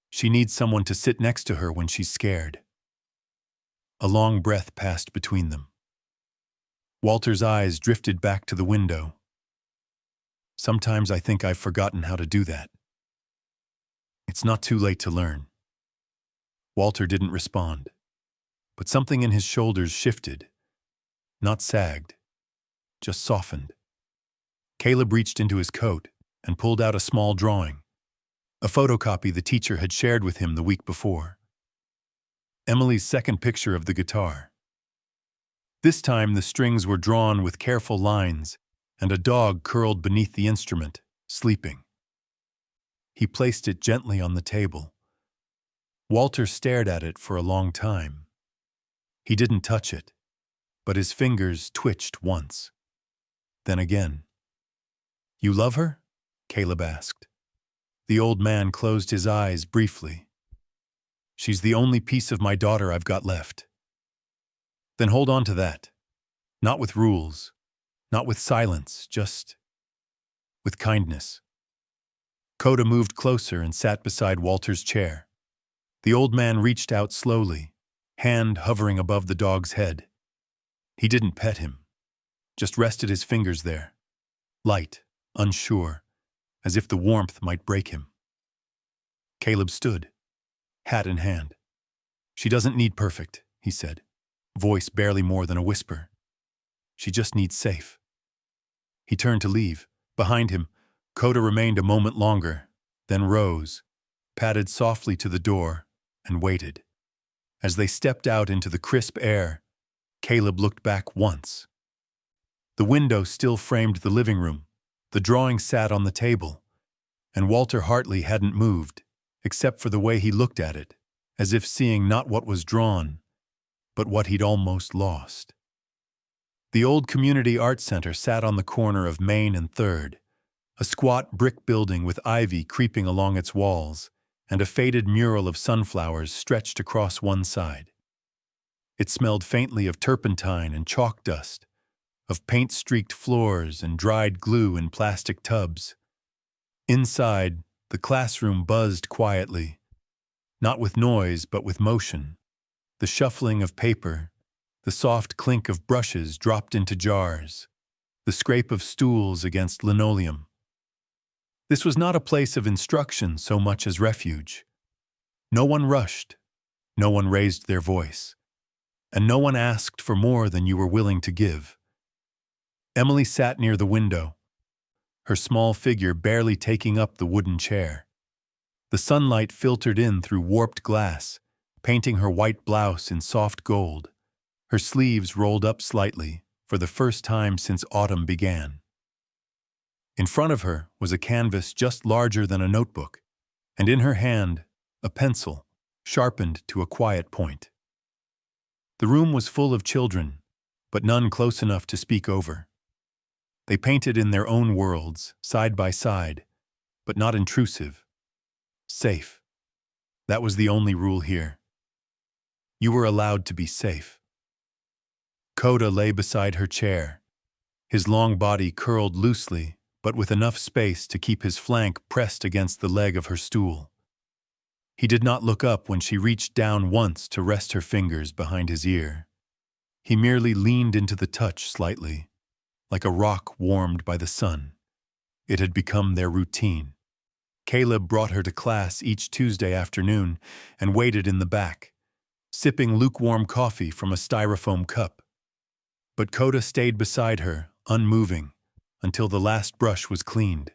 "She needs someone to sit next to her when she's scared." A long breath passed between them. Walter's eyes drifted back to the window. "Sometimes I think I've forgotten how to do that." "It's not too late to learn." Walter didn't respond, but something in his shoulders shifted, not sagged, just softened. Caleb reached into his coat and pulled out a small drawing, a photocopy the teacher had shared with him the week before. Emily's second picture of the guitar. This time the strings were drawn with careful lines and a dog curled beneath the instrument, sleeping. He placed it gently on the table. Walter stared at it for a long time. He didn't touch it, but his fingers twitched once. Then again. "You love her?" Caleb asked. The old man closed his eyes briefly. "She's the only piece of my daughter I've got left. Then hold on to that. Not with rules, not with silence, just with kindness. Coda moved closer and sat beside Walter's chair. The old man reached out slowly, hand hovering above the dog's head. He didn't pet him, just rested his fingers there, light, unsure, as if the warmth might break him. Caleb stood, hat in hand. "She doesn't need perfect," he said, voice barely more than a whisper. "She just needs safe." He turned to leave. Behind him, Coda remained a moment longer, then rose, padded softly to the door, and waited. As they stepped out into the crisp air, Caleb looked back once. The window still framed the living room, the drawing sat on the table, and Walter Hartley hadn't moved, except for the way he looked at it, as if seeing not what was drawn, but what he'd almost lost. The old community art center sat on the corner of Main and 3rd, a squat brick building with ivy creeping along its walls, and a faded mural of sunflowers stretched across one side. It smelled faintly of turpentine and chalk dust, of paint-streaked floors and dried glue in plastic tubs. Inside, the classroom buzzed quietly, not with noise but with motion, the shuffling of paper, the soft clink of brushes dropped into jars, the scrape of stools against linoleum. This was not a place of instruction so much as refuge. No one rushed, no one raised their voice, and no one asked for more than you were willing to give. Emily sat near the window, her small figure barely taking up the wooden chair. The sunlight filtered in through warped glass, painting her white blouse in soft gold, her sleeves rolled up slightly, for the first time since autumn began. In front of her was a canvas just larger than a notebook, and in her hand, a pencil, sharpened to a quiet point. The room was full of children, but none close enough to speak over. They painted in their own worlds, side by side, but not intrusive. Safe. That was the only rule here. You were allowed to be safe. Coda lay beside her chair, his long body curled loosely, but with enough space to keep his flank pressed against the leg of her stool. He did not look up when she reached down once to rest her fingers behind his ear. He merely leaned into the touch slightly, like a rock warmed by the sun. It had become their routine. Caleb brought her to class each Tuesday afternoon and waited in the back, sipping lukewarm coffee from a styrofoam cup. But Coda stayed beside her, unmoving, until the last brush was cleaned.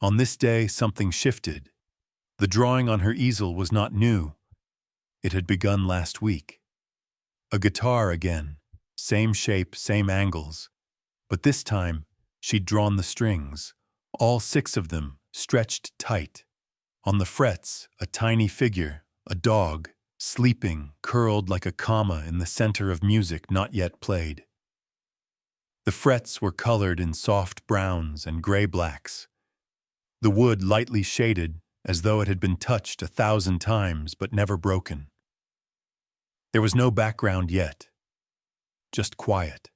On this day, something shifted. The drawing on her easel was not new. It had begun last week. A guitar again, same shape, same angles. But this time, she'd drawn the strings, all 6 of them, stretched tight. On the frets, a tiny figure, a dog, sleeping, curled like a comma in the center of music not yet played. The frets were colored in soft browns and gray blacks. The wood lightly shaded, as though it had been touched 1,000 times but never broken. There was no background yet, just quiet.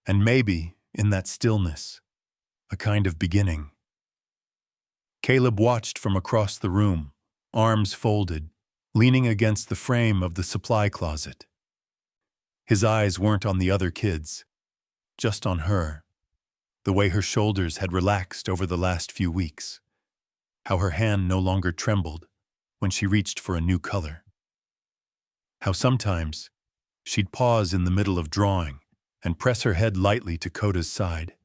And maybe, in that stillness, a kind of beginning. Caleb watched from across the room, arms folded, leaning against the frame of the supply closet. His eyes weren't on the other kids, just on her, the way her shoulders had relaxed over the last few weeks, how her hand no longer trembled when she reached for a new color. How sometimes she'd pause in the middle of drawing and press her head lightly to Coda's side,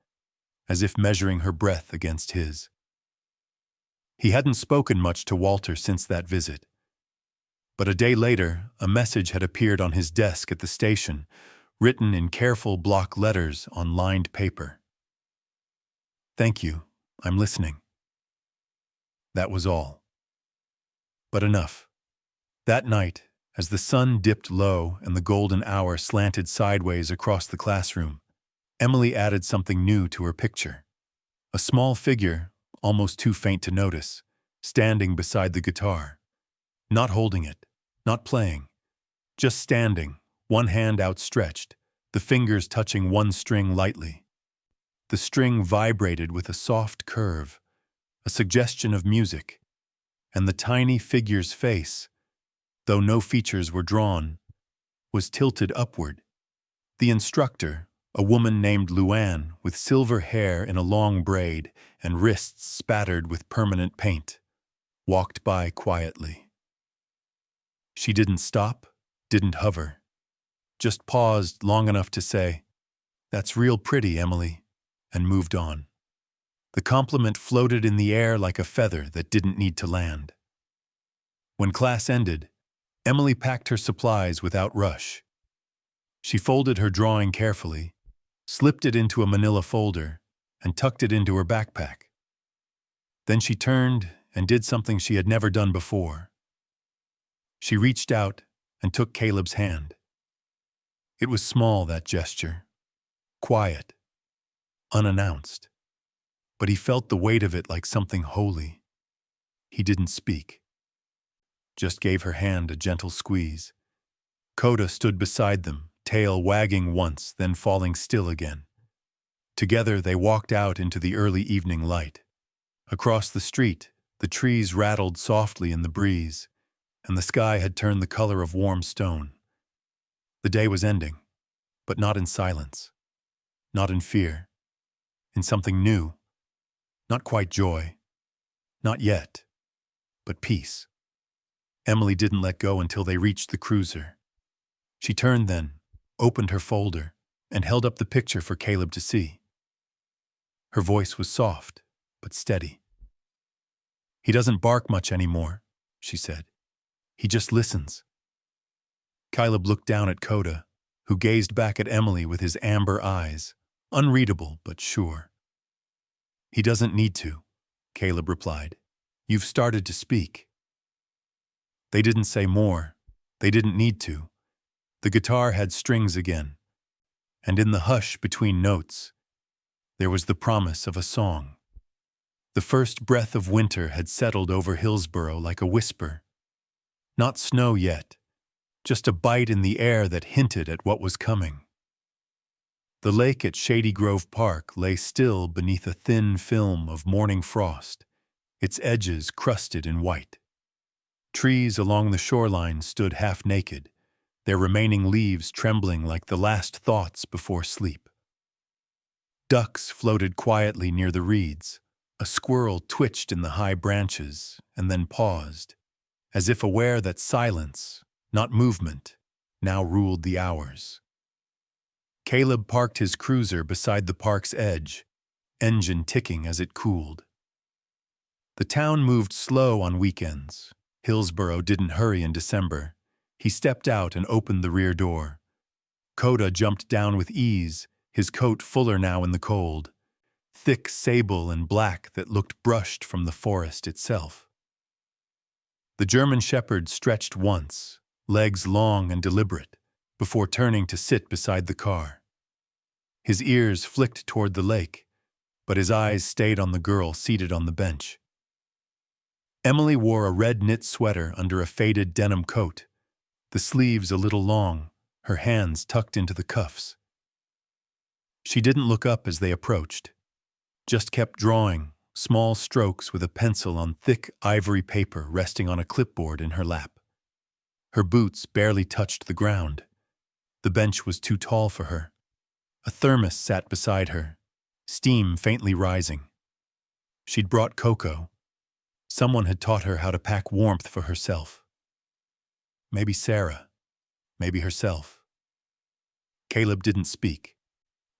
as if measuring her breath against his. He hadn't spoken much to Walter since that visit. But a day later, a message had appeared on his desk at the station, written in careful block letters on lined paper. "Thank you, I'm listening." That was all. But enough. That night, as the sun dipped low and the golden hour slanted sideways across the classroom, Emily added something new to her picture. A small figure, almost too faint to notice, standing beside the guitar. Not holding it, not playing, just standing, one hand outstretched, the fingers touching one string lightly. The string vibrated with a soft curve, a suggestion of music, and the tiny figure's face, though no features were drawn, was tilted upward. The instructor, a woman named Luann with silver hair in a long braid and wrists spattered with permanent paint, walked by quietly. She didn't stop, didn't hover, just paused long enough to say, "That's real pretty, Emily," and moved on. The compliment floated in the air like a feather that didn't need to land. When class ended, Emily packed her supplies without rush. She folded her drawing carefully, slipped it into a manila folder, and tucked it into her backpack. Then she turned and did something she had never done before. She reached out and took Caleb's hand. It was small, that gesture, quiet, unannounced, but he felt the weight of it like something holy. He didn't speak, just gave her hand a gentle squeeze. Coda stood beside them, tail wagging once, then falling still again. Together they walked out into the early evening light. Across the street, the trees rattled softly in the breeze, and the sky had turned the color of warm stone. The day was ending, but not in silence, not in fear, in something new, not quite joy, not yet, but peace. Emily didn't let go until they reached the cruiser. She turned then, opened her folder, and held up the picture for Caleb to see. Her voice was soft, but steady. "He doesn't bark much anymore," she said. "He just listens." Caleb looked down at Coda, who gazed back at Emily with his amber eyes, unreadable but sure. "He doesn't need to," Caleb replied. "You've started to speak." They didn't say more. They didn't need to. The guitar had strings again, and in the hush between notes, there was the promise of a song. The first breath of winter had settled over Hillsborough like a whisper. Not snow yet, just a bite in the air that hinted at what was coming. The lake at Shady Grove Park lay still beneath a thin film of morning frost, its edges crusted in white. Trees along the shoreline stood half naked, their remaining leaves trembling like the last thoughts before sleep. Ducks floated quietly near the reeds. A squirrel twitched in the high branches and then paused, as if aware that silence, not movement, now ruled the hours. Caleb parked his cruiser beside the park's edge, engine ticking as it cooled. The town moved slow on weekends. Hillsborough didn't hurry in December. He stepped out and opened the rear door. Coda jumped down with ease, his coat fuller now in the cold, thick sable and black that looked brushed from the forest itself. The German shepherd stretched once, legs long and deliberate, before turning to sit beside the car. His ears flicked toward the lake, but his eyes stayed on the girl seated on the bench. Emily wore a red knit sweater under a faded denim coat, the sleeves a little long, her hands tucked into the cuffs. She didn't look up as they approached, just kept drawing, small strokes with a pencil on thick ivory paper resting on a clipboard in her lap. Her boots barely touched the ground. The bench was too tall for her. A thermos sat beside her, steam faintly rising. She'd brought cocoa. Someone had taught her how to pack warmth for herself. Maybe Sarah, maybe herself. Caleb didn't speak.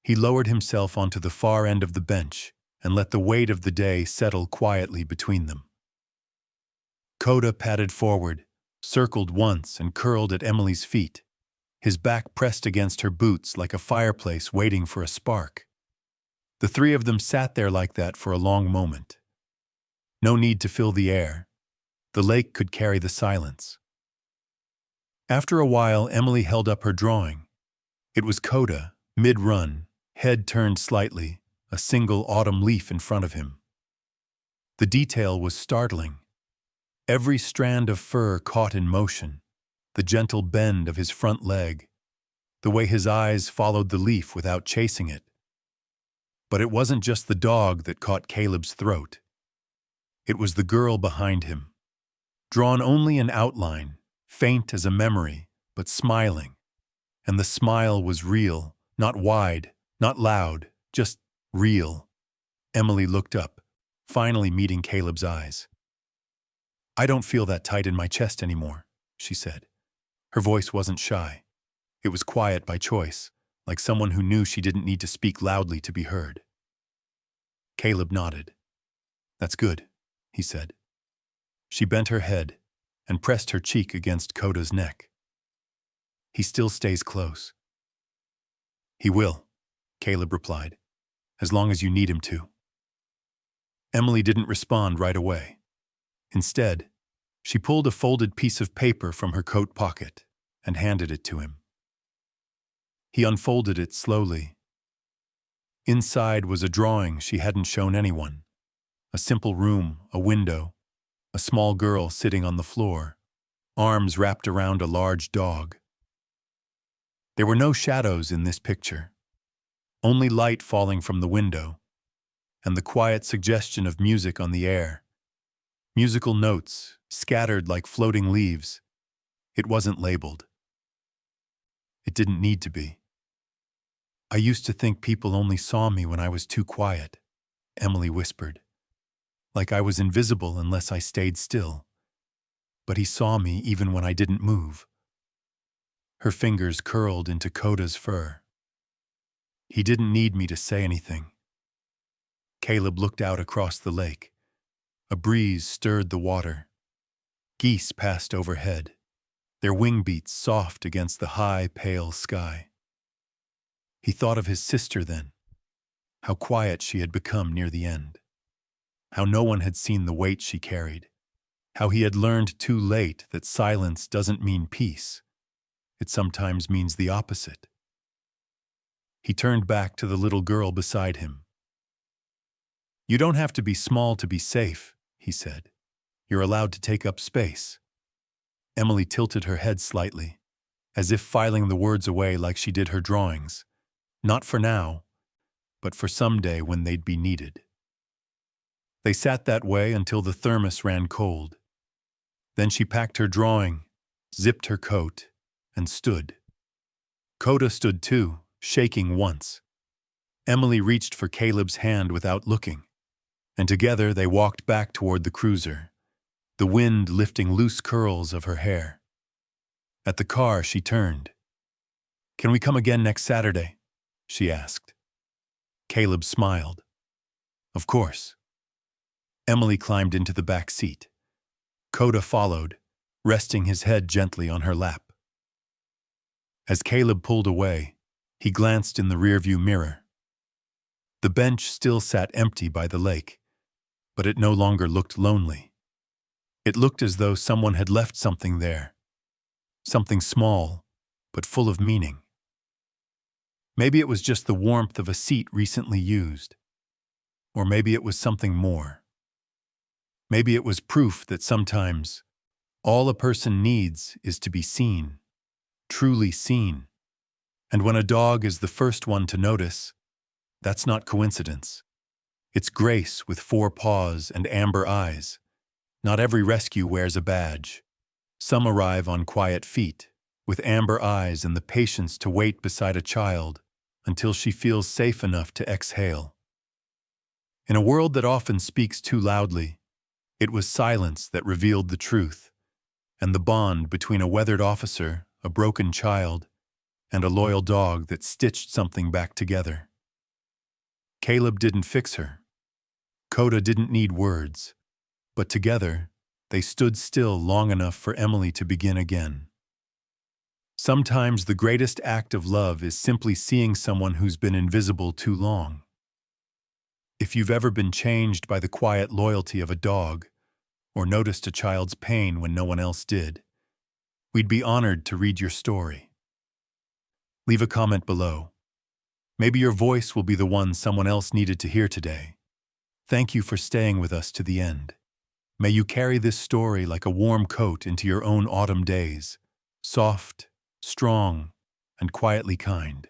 He lowered himself onto the far end of the bench and let the weight of the day settle quietly between them. Coda padded forward, circled once and curled at Emily's feet, his back pressed against her boots like a fireplace waiting for a spark. The three of them sat there like that for a long moment. No need to fill the air. The lake could carry the silence. After a while, Emily held up her drawing. It was Coda, mid-run, head turned slightly, a single autumn leaf in front of him. The detail was startling. Every strand of fur caught in motion, the gentle bend of his front leg, the way his eyes followed the leaf without chasing it. But it wasn't just the dog that caught Caleb's throat. It was the girl behind him, drawn only in outline, faint as a memory, but smiling. And the smile was real, not wide, not loud, just real. Emily looked up, finally meeting Caleb's eyes. "I don't feel that tight in my chest anymore," she said. Her voice wasn't shy. It was quiet by choice, like someone who knew she didn't need to speak loudly to be heard. Caleb nodded. "That's good," he said. She bent her head and pressed her cheek against Coda's neck. "He still stays close." "He will," Caleb replied, "as long as you need him to." Emily didn't respond right away. Instead, she pulled a folded piece of paper from her coat pocket and handed it to him. He unfolded it slowly. Inside was a drawing she hadn't shown anyone. A simple room, a window, a small girl sitting on the floor, arms wrapped around a large dog. There were no shadows in this picture, only light falling from the window, and the quiet suggestion of music on the air. Musical notes, scattered like floating leaves. It wasn't labeled. It didn't need to be. "I used to think people only saw me when I was too quiet," Emily whispered. "Like I was invisible unless I stayed still. But he saw me even when I didn't move." Her fingers curled into Coda's fur. "He didn't need me to say anything." Caleb looked out across the lake. A breeze stirred the water. Geese passed overhead, their wing beats soft against the high, pale sky. He thought of his sister then, how quiet she had become near the end, how no one had seen the weight she carried, how he had learned too late that silence doesn't mean peace. It sometimes means the opposite. He turned back to the little girl beside him. "You don't have to be small to be safe," he said. "You're allowed to take up space." Emily tilted her head slightly, as if filing the words away like she did her drawings. Not for now, but for someday when they'd be needed. They sat that way until the thermos ran cold. Then she packed her drawing, zipped her coat, and stood. Coda stood too, shaking once. Emily reached for Caleb's hand without looking, and together they walked back toward the cruiser, the wind lifting loose curls of her hair. At the car, she turned. "Can we come again next Saturday?" she asked. Caleb smiled. "Of course." Emily climbed into the back seat. Coda followed, resting his head gently on her lap. As Caleb pulled away, he glanced in the rearview mirror. The bench still sat empty by the lake, but it no longer looked lonely. It looked as though someone had left something there, something small, but full of meaning. Maybe it was just the warmth of a seat recently used. Or maybe it was something more. Maybe it was proof that sometimes all a person needs is to be seen, truly seen. And when a dog is the first one to notice, that's not coincidence. It's grace with 4 paws and amber eyes. Not every rescue wears a badge. Some arrive on quiet feet, with amber eyes and the patience to wait beside a child until she feels safe enough to exhale. In a world that often speaks too loudly, it was silence that revealed the truth, and the bond between a weathered officer, a broken child, and a loyal dog that stitched something back together. Caleb didn't fix her. Coda didn't need words, but together, they stood still long enough for Emily to begin again. Sometimes the greatest act of love is simply seeing someone who's been invisible too long. If you've ever been changed by the quiet loyalty of a dog, or noticed a child's pain when no one else did, we'd be honored to read your story. Leave a comment below. Maybe your voice will be the one someone else needed to hear today. Thank you for staying with us to the end. May you carry this story like a warm coat into your own autumn days, soft, strong, and quietly kind.